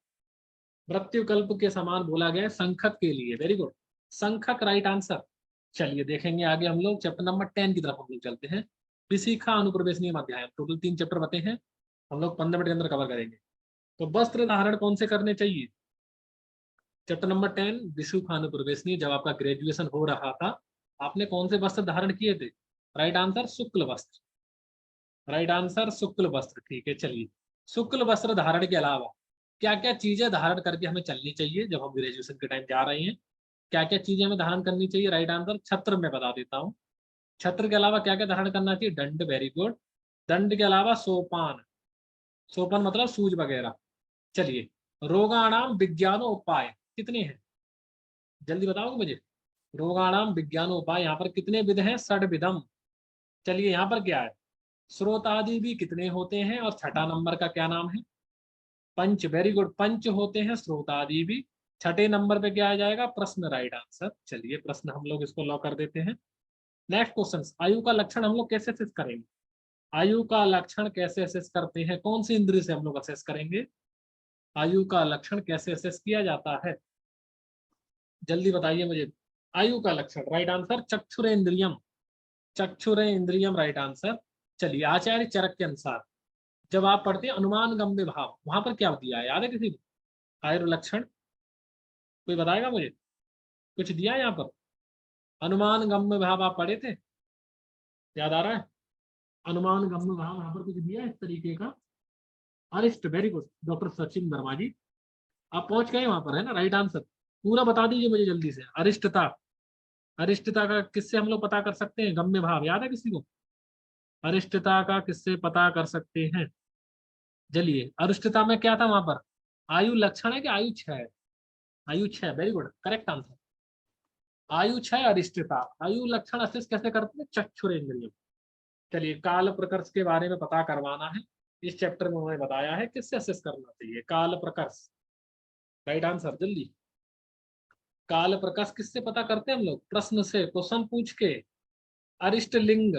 मृत्यु कल्प के समान बोला गया है संखक के लिए, वेरी गुड, संखक राइट आंसर। चलिए, देखेंगे आगे हम लोग चैप्टर नंबर 10 की तरफ हम लोग चलते हैं। विशिखा अनुप्रवेश नियम अध्याय, टोटल 3 चैप्टर बते हैं, हम लोग 15 मिनट के अंदर कवर करेंगे। तो वस्त्र धारण कौन से करने चाहिए? चैप्टर नंबर 10 विशिखा अनुप्रवेश नियम, जब आपका ग्रेजुएशन हो रहा था, आपने कौन से वस्त्र धारण किए थे? राइट आंसर शुक्ल वस्त्र, राइट आंसर शुक्ल वस्त्र, ठीक है। चलिए, शुक्ल वस्त्र धारण के अलावा क्या क्या चीजें धारण करके हमें चलनी चाहिए जब हम ग्रेजुएशन के टाइम जा रहे हैं? क्या क्या चीजें हमें धारण करनी चाहिए? राइट आंसर छत्र, में बता देता हूँ। छत्र के अलावा क्या क्या धारण करना चाहिए? दंड, वेरी गुड। दंड के अलावा सोपान, सोपान मतलब सूज वगैरह। चलिए, रोगाणाम विज्ञानो उपाय कितने हैं? जल्दी बताओगे मुझे? रोगाणाम विज्ञानो उपाय यहाँ पर कितने विध हैं? षड्विधम। चलिए, यहाँ पर क्या है? स्रोतादि भी कितने होते हैं? और छठा नंबर का क्या नाम है? पंच, वेरी गुड, पंच होते हैं स्रोतादि भी। छठे नंबर पे क्या आ जाएगा? प्रश्न, राइट आंसर। चलिए, प्रश्न हम लोग इसको लॉक कर देते हैं। नेक्स्ट क्वेश्चन, आयु का लक्षण हम लोग कैसे असेस करेंगे? आयु का लक्षण कैसे असेस करते हैं? कौन सी इंद्रिय से हम लोग असेस करेंगे? आयु का लक्षण कैसे असेस किया जाता है? जल्दी बताइए मुझे। आयु का लक्षण, राइट आंसर चक्षुरेंद्रियम, चक्षुरेंद्रियम राइट आंसर। चलिए, आचार्य चरक के अनुसार जब आप पढ़ते हैं अनुमान गम्य भाव, वहां पर क्या दिया है, याद है किसी को? आयु लक्षण कोई बताएगा मुझे? कुछ दिया है यहाँ पर? अनुमान गम्य भाव आप पढ़े थे, याद आ रहा है? अनुमान गम्य भाव यहाँ पर कुछ दिया है इस तरीके का? अरिष्ट, very good, doctor Sachin Verma ji, आप पहुंच गए वहां पर, है ना, राइट आंसर। पूरा बता दीजिए मुझे जल्दी से। अरिष्टता, अरिष्टता का किससे हम लोग पता कर सकते हैं? गम्य भाव याद है किसी को? अरिष्टता का किससे पता कर सकते हैं? चलिए, अरिष्टता में क्या था वहां पर? आयु लक्षण है कि आयु क्षय है? आयु क्षय, वेरी गुड करेक्ट आंसर। आयु क्षय अरिष्टता, आयु लक्षण असेस कैसे करते हैं? चक्षुरेंद्रिय। चलिए, काल प्रकर्ष के बारे में पता करवाना है, इस चैप्टर में उन्होंने बताया है किससे असेस करना चाहिए, काल प्रकर्ष, राइट आंसर जल्दी। काल प्रकर्ष किससे पता करते हैं हम लोग? प्रश्न से, क्वेश्चन पूछ के। अरिष्ट लिंग,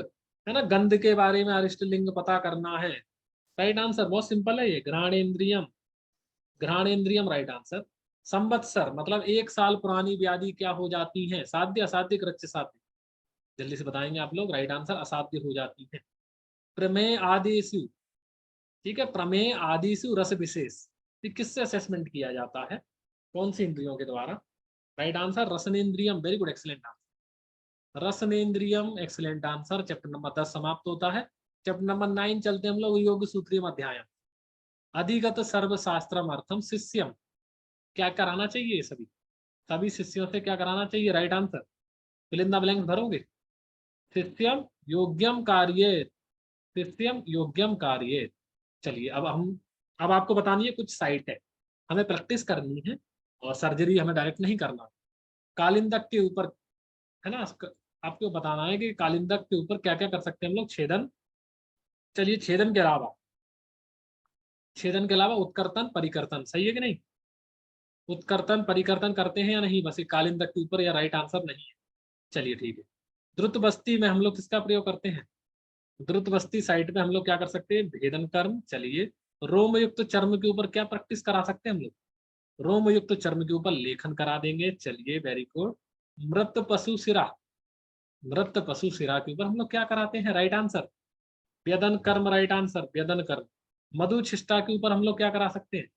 है ना, गंध के बारे में अरिष्ट लिंग पता करना है, राइट आंसर, बहुत सिंपल है ये, घ्राणेन्द्रियम, घ्राणेन्द्रियम राइट आंसर। संवत्सर मतलब 1 साल पुरानी व्याधि क्या हो जाती है? साध्य, असाध्य, कृच्य साध्य? जल्दी से बताएंगे आप लोग, राइट आंसर असाध्य हो जाती है। प्रमेय आदिशु, ठीक है, प्रमेय आदिशु रस विशेष, ये किससे असेसमेंट किया जाता है? कौन सी इंद्रियों के द्वारा? राइट आंसर रसनेन्द्रियम, वेरी गुड एक्सीलेंट आंसर, रसनेन्द्रियम एक्सीलेंट आंसर। चैप्टर नंबर 10 समाप्त होता है। चैप्टर नंबर 9 चलते हम लोग, योग सूत्रीय अध्याय, अधिगत सर्वशास्त्रम अर्थम शिष्यम, क्या कराना चाहिए? सभी सभी शिष्यों से क्या कराना चाहिए? Right answer, fill in the blanks भरोगे। शिष्यम योग्यम कार्ये, तिथ्यम योग्यम कार्य। चलिए अब आपको बतानी है कुछ साइट है, हमें प्रैक्टिस करनी है और सर्जरी हमें डायरेक्ट नहीं करना। कालिंदक के ऊपर है ना, आपको बताना है कि कालिंदक के ऊपर क्या क्या कर सकते हैं हम लोग। छेदन, चलिए छेदन के अलावा उत्कर्तन परिकर्तन, सही है कि नहीं? उत्कर्तन परिकर्तन करते हैं या नहीं, बस ये कालिंदक के ऊपर, या राइट आंसर नहीं है। चलिए ठीक है। द्रुत बस्ती में हम लोग किसका प्रयोग करते हैं? द्रुत बस्ती साइट में हम लोग क्या कर सकते हैं? भेदन कर्म। चलिए, रोम युक्त चर्म के ऊपर क्या प्रैक्टिस करा सकते हैं हम लोग? रोम युक्त चर्म के ऊपर लेखन करा देंगे। चलिए वेरी गुड। मृत पशु सिरा, मृत पशु सिरा के ऊपर हम लोग क्या कराते हैं? राइट आंसर व्यदन कर्म, राइट आंसर व्यदन कर्म। मधु छिष्टा के ऊपर हम लोग क्या करा सकते हैं?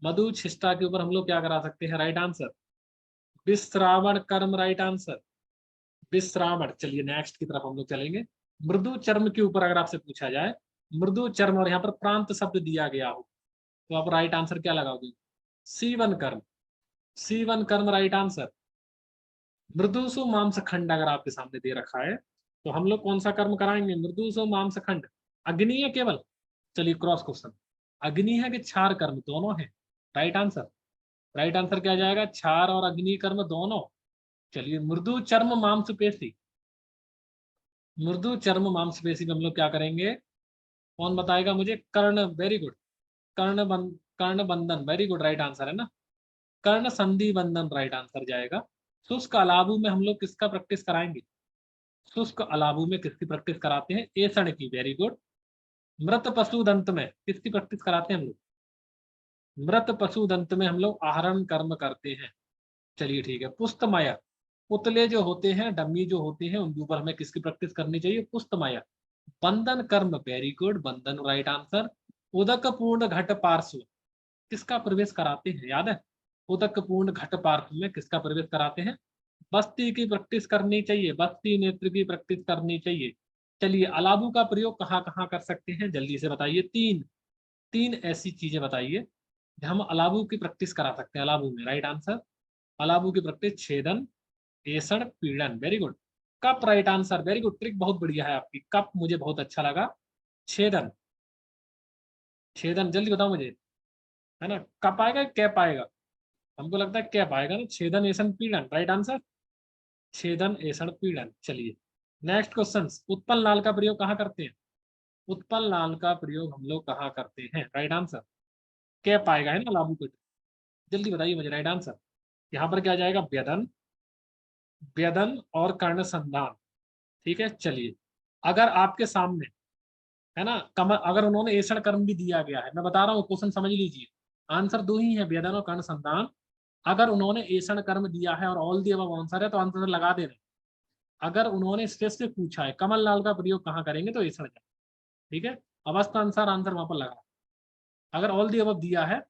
मधु छिष्टा के ऊपर हम लोग क्या करा सकते हैं? राइट आंसर विश्रावण कर्म, राइट आंसर विश्रावण। चलिए नेक्स्ट की तरफ हम लोग चलेंगे। मृदु चर्म के ऊपर अगर आपसे पूछा जाए, मृदु चर्म और यहाँ पर प्रांत शब्द दिया गया हो, तो आप राइट आंसर क्या लगाओगे? सीवन कर्म, सीवन कर्म राइट आंसर। मृदुसु मांस खंड अगर आपके सामने दे रखा है, तो हम लोग कौन सा कर्म कराएंगे? मृदुसु मांस खंड। अग्नि है केवल? चलिए क्रॉस क्वेश्चन, अग्नि है कि क्षार कर्म? दोनों है। राइट आंसर, राइट आंसर क्या जाएगा? क्षार और अग्नि कर्म दोनों। चलिए मृदु चर्म मांसपेशी, मृदु चर्म मांसपेशी में हम लोग क्या करेंगे? कौन बताएगा मुझे? कर्ण, वेरी गुड। कर्ण बंधन, वेरी गुड राइट आंसर है ना। कर्ण संधि बंधन राइट आंसर जाएगा। शुष्क अलाबू में हम लोग किसका प्रैक्टिस कराएंगे? शुष्क अलाबू में किसकी प्रैक्टिस कराते हैं? एषण की, वेरी गुड। मृत पशु दंत में किसकी प्रैक्टिस कराते हैं हम लोग? मृत पशु दंत में हम लोग आहरण कर्म करते हैं। चलिए ठीक है। पुस्त माया, पुतले जो होते हैं, डम्मी जो होते हैं, उनके ऊपर हमें किसकी प्रैक्टिस करनी चाहिए? पुस्त माया। बंधन कर्म, वेरी गुड, बंधन राइट आंसर। उदक पूर्ण घट पार्श्व किसका प्रवेश कराते हैं? याद है? उदक पूर्ण घट पार्श्व में किसका प्रवेश कराते हैं? बस्ती की प्रैक्टिस करनी चाहिए, बस्ती नेत्र की प्रैक्टिस करनी चाहिए। चलिए अलाबू का प्रयोग कहाँ कहाँ कर सकते हैं? जल्दी से बताइए। तीन, तीन ऐसी चीजें बताइए जो हम अलाबू की प्रैक्टिस करा सकते हैं। अलाबू में राइट आंसर, अलाबू की प्रैक्टिस छेदन, एषण, पीड़न, very good. Cup right answer, very good, trick बहुत बढ़िया है आपकी। कप मुझे बहुत अच्छा लगा। छेदन, छेदन जल्दी बताओ मुझे, है ना? कप आएगा कैप आएगा? हमको लगता है कैप आएगा ना। छेदन एषण पीड़न राइट आंसर, छेदन एषण पीड़न। चलिए नेक्स्ट क्वेश्चन। उत्पल लाल का प्रयोग कहाँ करते हैं? उत्पल लाल का प्रयोग हम लोग कहाँ करते हैं? राइट आंसर कैप आएगा, है ना लागू को? जल्दी बताइए मुझे राइट आंसर। यहाँ पर क्या जाएगा? व्यदन, व्यदन और कर्ण संधान। ठीक है। चलिए अगर आपके सामने है ना अगर उन्होंने ऐसा कर्म भी दिया गया है, मैं बता रहा हूँ क्वेश्चन समझ लीजिए। आंसर दो ही है, व्यदन और कर्ण संधान। अगर उन्होंने ऐसा कर्म दिया है और ऑल दी अबव आंसर है, तो आंसर लगा देना। अगर उन्होंने स्पेसिफिक पूछा है कमल लाल का प्रयोग कहाँ करेंगे, तो ऐसा। ठीक है, अवस्था अनुसार आंसर वहां पर लगा। अगर ऑल दी अबव दिया है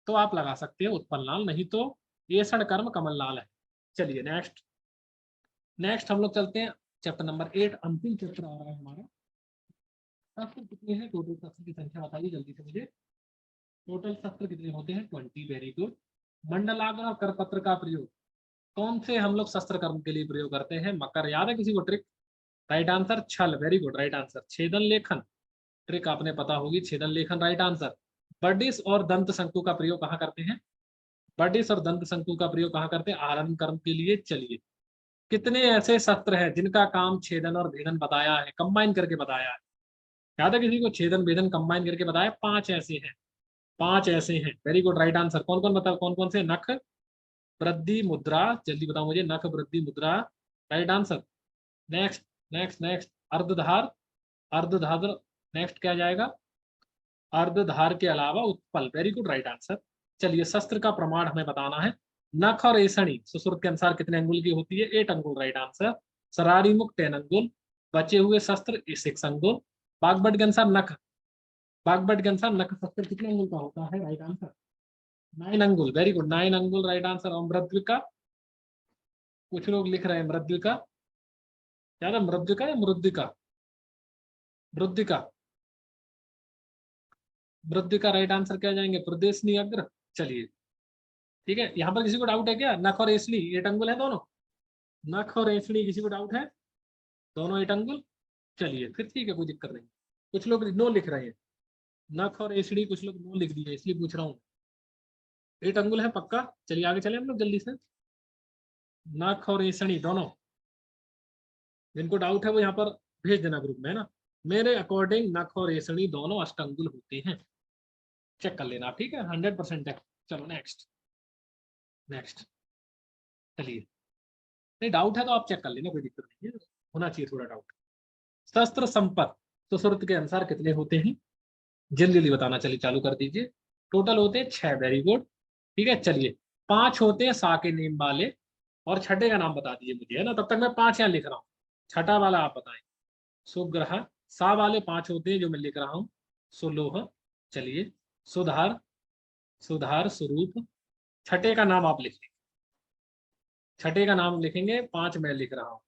तो आप लगा सकते हो उत्पल लाल, नहीं तो ऐसा कर्म कमल लाल है। चलिए नेक्स्ट, नेक्स्ट हम लोग चलते हैं चैप्टर नंबर 8, अंतिम चैप्टर आ रहा है हमारा। शस्त्र कितने हैं? टोटल शस्त्र की संख्या बताइए जल्दी से मुझे। टोटल शस्त्र कितने होते हैं? 20, वेरी गुड। मंडलाग्र और करपत्र का प्रयोग कौन से हम लोग शस्त्र कर्म के लिए प्रयोग करते हैं? मकर, याद है किसी को ट्रिक? राइट आंसर छल, वेरी गुड राइट आंसर। छेदन लेखन, ट्रिक आपने पता होगी, छेदन लेखन राइट आंसर। बर्डिस और दंत शंकु का प्रयोग कहाँ करते हैं? बर्डिस और दंत शंकु का प्रयोग कहाँ करते हैं? आहरण कर्म के लिए। चलिए कितने ऐसे शस्त्र हैं जिनका काम छेदन और भेदन बताया है, कंबाइन करके बताया है? याद है किसी को? छेदन भेदन कंबाइन करके बताया। 5 ऐसे हैं, 5 ऐसे हैं, वेरी गुड राइट आंसर। कौन कौन बताओ, कौन कौन से? नख, वृद्धि, मुद्रा, जल्दी बताओ मुझे। नख, वृद्धि, मुद्रा, right answer. Next, next, next, अर्धधार, अर्धधार। नेक्स्ट क्या जाएगा? अर्धधार के अलावा उत्पल, वेरी गुड राइट आंसर। चलिए शस्त्र का प्रमाण हमें बताना है। नख और ऐसणी सुश्रुत के अनुसार कितने अंगुल की होती है? 8 अंगुल राइट आंसर। सरारी मुख 10 अंगुल, बचे हुए शस्त्र 6 अंगुल। बागभट के अनुसार नख, बागभट के अनुसार नख शस्त्र कितने अंगुल का होता है? राइट आंसर 9 अंगुल, वेरी गुड 9 अंगुल राइट आंसर। और मृद्विका, कुछ लोग लिख रहे हैं मृद्विका, क्या ना मृद्विका या मृद्विका? मृद्विका, मृद्विका राइट आंसर क्या जाएंगे? प्रदेश अग्र। चलिए ठीक है, यहाँ पर किसी को डाउट है क्या? नख और एसली 8 अंगुल है दोनों? नख और एसली किसी को डाउट है? दोनों 8 अंगुल। चलिए फिर ठीक है, कोई दिक्कत नहीं। कुछ लोग नो लिख रहे हैं, नख और एसडी, कुछ लोग नो लिख दिए, इसलिए पूछ रहा हूँ। 8 अंगुल है पक्का? चलिए आगे चले हम लोग जल्दी से। नख और एसडी दोनों, जिनको डाउट है वो यहाँ पर भेज देना ग्रुप में, है ना। मेरे अकॉर्डिंग नख और एसडी दोनों अष्टांगुल होते हैं, चेक कर लेना, ठीक है, 100% है। चलो नेक्स्ट, नेक्स्ट चलिए। नहीं डाउट है तो आप चेक कर लेना, कोई दिक्कत नहीं है, होना चाहिए थोड़ा डाउट। शस्त्र संपत्त सुश्रुत के अनुसार कितने होते हैं? जल्दी जल्दी बताना, चलिए चालू कर दीजिए। टोटल होते हैं 6, वेरी गुड। ठीक है चलिए, 5 होते हैं सा के नेम वाले, और छठे का नाम बता दीजिए मुझे, है ना। तब तक मैं 5 यहाँ लिख रहा हूँ, छठा वाला आप बताएं। सुग्रह, सा वाले 5 होते हैं जो मैं लिख रहा हूँ। सुलोह, चलिए। सुधार, सुधार स्वरूप, छठे का नाम आप लिखेंगे, छठे का नाम लिखेंगे, 5 मैं लिख रहा हूँ।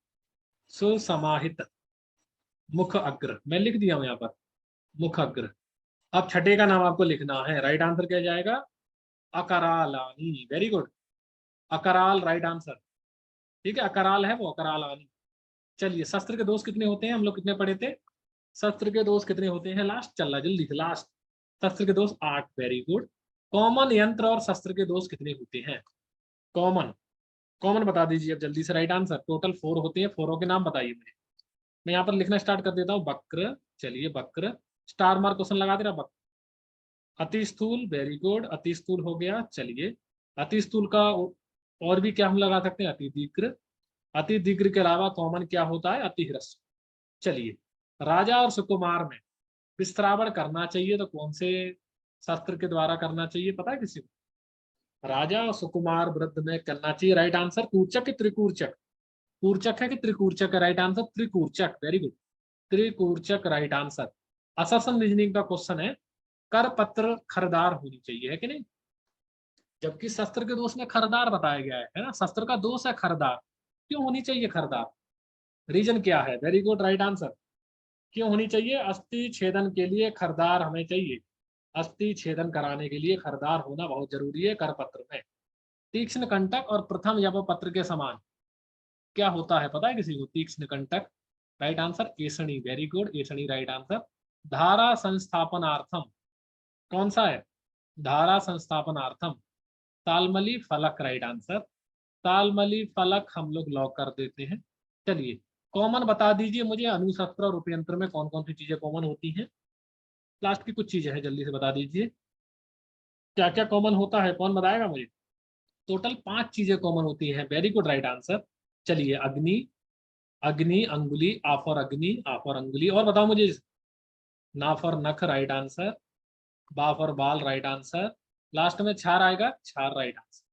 सुसमाहित, मुख अग्र मैं लिख दिया हूँ यहाँ पर, मुख अग्र। अब छठे का नाम आपको लिखना है, राइट आंसर क्या जाएगा? अकरालानी, वेरी गुड। अकराल राइट आंसर, ठीक है, अकराल है वो, अकरालानी। चलिए, शस्त्र के दोष कितने होते हैं, हम लोग कितने पढ़े थे? शस्त्र के दोष कितने होते हैं, लास्ट चल रहा जल्दी से, लास्ट। शस्त्र के दोष 8, वेरी गुड। कॉमन यंत्र और शस्त्र के दोष कितने होते हैं? कॉमन, कॉमन बता दीजिए अब जल्दी से, राइट आंसर। टोटल 4 होते हैं, 4 के नाम बताइए मुझे। मैं यहाँ पर लिखना स्टार्ट कर देता हूँ। वक्र, चलिए वक्र, स्टार मार्क क्वेश्चन लगा दे रहा, वक्र। अति स्थूल, वेरी गुड, अति स्थूल हो गया। चलिए, अति स्थूल का और भी क्या हम लगा सकते हैं? अति दीर्घ, अति दीर्घ के अलावा कॉमन क्या होता है? अति ह्रस्व। चलिए, राजा और सुकुमार में विस्त्रावण करना चाहिए तो कौन से शस्त्र के द्वारा करना चाहिए, पता है किसी को? राजा और सुकुमार वृद्ध में करना चाहिए, राइट आंसर कूचक की त्रिकूर्चक। कूर्चक है कि त्रिकूर्चक है? राइट आंसर त्रिकूर्चक, वेरी गुड, त्रिकूर्चक राइट आंसर। असम रीजनिंग का क्वेश्चन है, कर पत्र खरदार होनी चाहिए, है कि नहीं? जबकि शस्त्र के दोष में खरदार बताया गया है ना, शस्त्र का दोष है खरदार, क्यों होनी चाहिए खरदार? रीजन क्या है? वेरी गुड राइट आंसर, क्यों होनी चाहिए? अस्थि छेदन के लिए खरदार हमें चाहिए, अस्थि छेदन कराने के लिए खरदार होना बहुत जरूरी है कर पत्र में। तीक्ष्ण कंटक और प्रथम यव पत्र के समान क्या होता है, पता है किसी को? तीक्ष्ण कंटक, राइट आंसर एषणी, वेरी गुड, एषणी राइट आंसर। धारा संस्थापनार्थम कौन सा है? धारा संस्थापनार्थम तालमली फलक, राइट आंसर। तालमली फलक हम लोग लॉक कर देते हैं। चलिए, कॉमन बता दीजिए मुझे, अणुशस्त्र और उपयंत्र में कौन कौन सी चीजें कॉमन होती हैं? लास्ट की कुछ चीजें हैं, जल्दी से बता दीजिए क्या क्या कॉमन होता है, कौन बताएगा मुझे? टोटल 5 चीजें कॉमन होती हैं, वेरी गुड राइट आंसर। चलिए, अग्नि, अग्नि, अंगुली, आ फॉर अग्नि, आ फॉर अंगुली, और बताओ मुझे। ना फॉर नख, राइट आंसर। बा फॉर बाल, राइट आंसर। लास्ट में छार आएगा, छार राइट आंसर,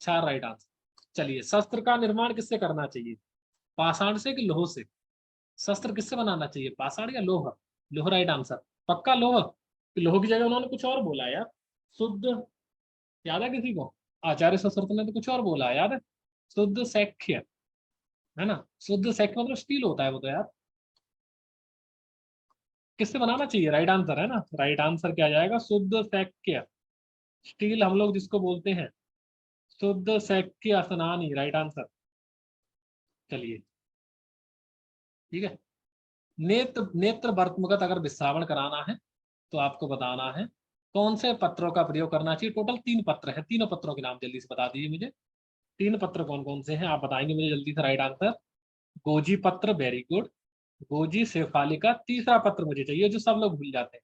छार राइट आंसर। चलिए, शस्त्र का निर्माण किससे करना चाहिए? पाषाण से कि लोह से? शस्त्र किससे बनाना चाहिए, पाषाण या लोह? लोह राइट आंसर, पक्का लोह? लोह की जगह उन्होंने कुछ और बोला यार, शुद्ध, याद है किसी को? आचार्य सशर्त ने तो कुछ और बोला है, याद है? शुद्ध सैख्य, है ना, शुद्ध सैख्य मतलब स्टील होता है वो तो यार। किससे बनाना चाहिए, राइट आंसर है ना, राइट आंसर क्या जाएगा? शुद्ध सैख्य, स्टील हम लोग जिसको बोलते हैं, शुद्ध सैख्य स्नानी, राइट आंसर। चलिए, ठीक है। नेत्र, नेत्र वर्तमुगत अगर विश्रावण कराना है तो आपको बताना है कौन से पत्रों का प्रयोग करना चाहिए। टोटल 3 पत्र है, तीनों पत्रों के नाम जल्दी से बता दीजिए मुझे। 3 पत्र कौन कौन से हैं आप बताएंगे मुझे जल्दी से, राइट आंसर। गोजी पत्र, वेरी गुड, गोजी शेफालिका। तीसरा पत्र मुझे चाहिए जो सब लोग भूल जाते हैं,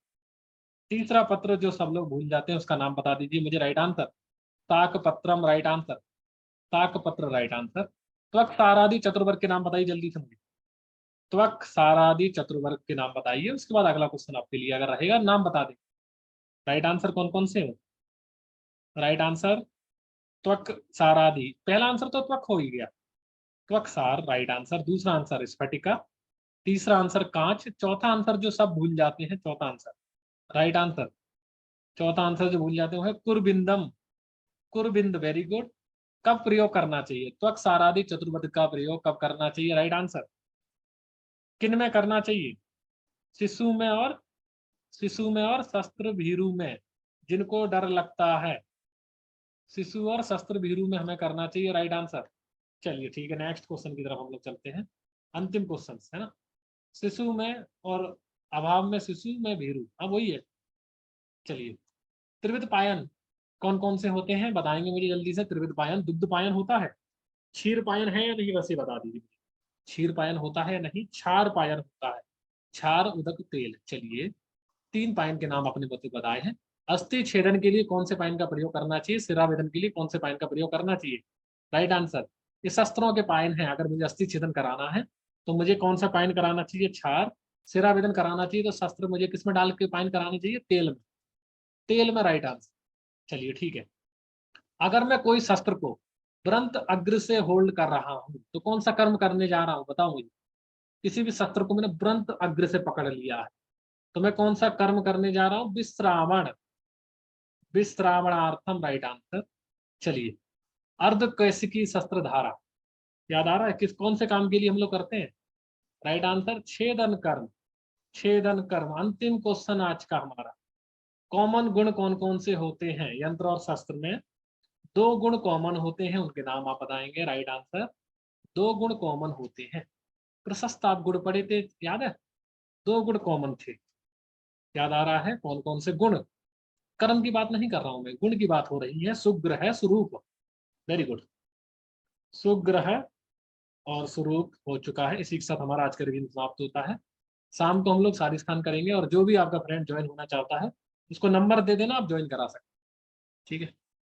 तीसरा पत्र जो सब लोग भूल जाते हैं उसका नाम बता दीजिए मुझे, राइट आंसर। ताक पत्रम, राइट आंसर, ताक पत्र राइट आंसर। त्वक सारादि चतुर्वर्ग के नाम बताइए जल्दी से मुझे, त्वक सारादि चतुर्वर्ग के नाम बताइए, उसके बाद अगला क्वेश्चन आपके लिए अगर रहेगा नाम बता दें। राइट आंसर कौन कौन से हो? राइट आंसर त्वक सारादि, पहला आंसर तो त्वक हो ही गया, त्वक सार राइट आंसर। दूसरा आंसर स्फटिका, तीसरा आंसर कांच, चौथा आंसर जो सब भूल जाते हैं, चौथा आंसर, राइट आंसर, चौथा आंसर जो भूल जाते हैं वो है कुरबिंदम, कुरबिंद, वेरी गुड। कब प्रयोग करना चाहिए त्वक सारादि चतुर्वेद का प्रयोग कब करना चाहिए, राइट आंसर। किन में करना चाहिए? शिशु में और, शिशु में और शस्त्र भीरु में, जिनको डर लगता है, शिशु और शस्त्र भीरु में हमें करना चाहिए, राइट आंसर। चलिए ठीक है, नेक्स्ट क्वेश्चन की तरफ हम लोग चलते हैं, अंतिम क्वेश्चन है ना। शिशु में और अभाव में शिशु में भीरू, हाँ वही है। चलिए, त्रिविध पायन कौन कौन से होते हैं बताएंगे मुझे जल्दी से। त्रिविध पायन, दुग्ध पायन होता है, क्षीर पायन है या नहीं, वैसे बता दीजिए। क्षीर पायन होता है या नहीं, क्षार पायन होता है, क्षार उदक तेल। चलिए, 3 पायन के नाम अपने बच्चे बताए हैं। अस्थि छेदन के लिए कौन से पायन का प्रयोग करना चाहिए, सिरावेदन के लिए कौन से पायन का प्रयोग करना चाहिए। राइट आंसर, ये शस्त्रों के पायन है। अगर मुझे अस्थि छेदन कराना है तो मुझे कौन सा पायन कराना चाहिए, क्षार। सिरावेदन कराना चाहिए तो शस्त्र मुझे किसमें डाल के पायन करानी चाहिए, तेल में। तेल में राइट आंसर। चलिए ठीक है, अगर मैं कोई शस्त्र को तुरंत अग्र से होल्ड कर रहा हूं तो कौन सा कर्म करने जा रहा हूं, बताओ मुझे। किसी भी शस्त्र को मैंने तुरंत अग्र से पकड़ लिया है तो मैं कौन सा कर्म करने जा रहा हूं, विश्रावण, विश्रावणार्थम राइट आंसर। चलिए, अर्ध कैसिकी शस्त्र धारा याद आ रहा है, किस कौन से काम के लिए हम लोग करते हैं। राइट आंसर, छेदन कर्म। छेदन कर्म अंतिम क्वेश्चन आज का हमारा। कॉमन गुण कौन कौन से होते हैं यंत्र और शस्त्र में। 2 गुण कॉमन होते हैं, उनके नाम आप बताएंगे। राइट आंसर, 2 गुण कॉमन होते हैं। प्रशस्त आप गुण पढ़े थे, याद है, 2 गुण कॉमन थे। याद आ रहा है कौन कौन से गुण। कर्म की बात नहीं कर रहा हूं मैं, गुण की बात हो रही है। सुग्रह स्वरूप, वेरी गुड। सुग्रह और स्वरूप हो चुका है। इसी के साथ हमारा आज का रिवीजन समाप्त होता है। शाम को हम लोग सारिस खान करेंगे, और जो भी आपका फ्रेंड ज्वाइन होना चाहता है उसको नंबर दे देना, आप ज्वाइन करा सकते हैं। ठीक है।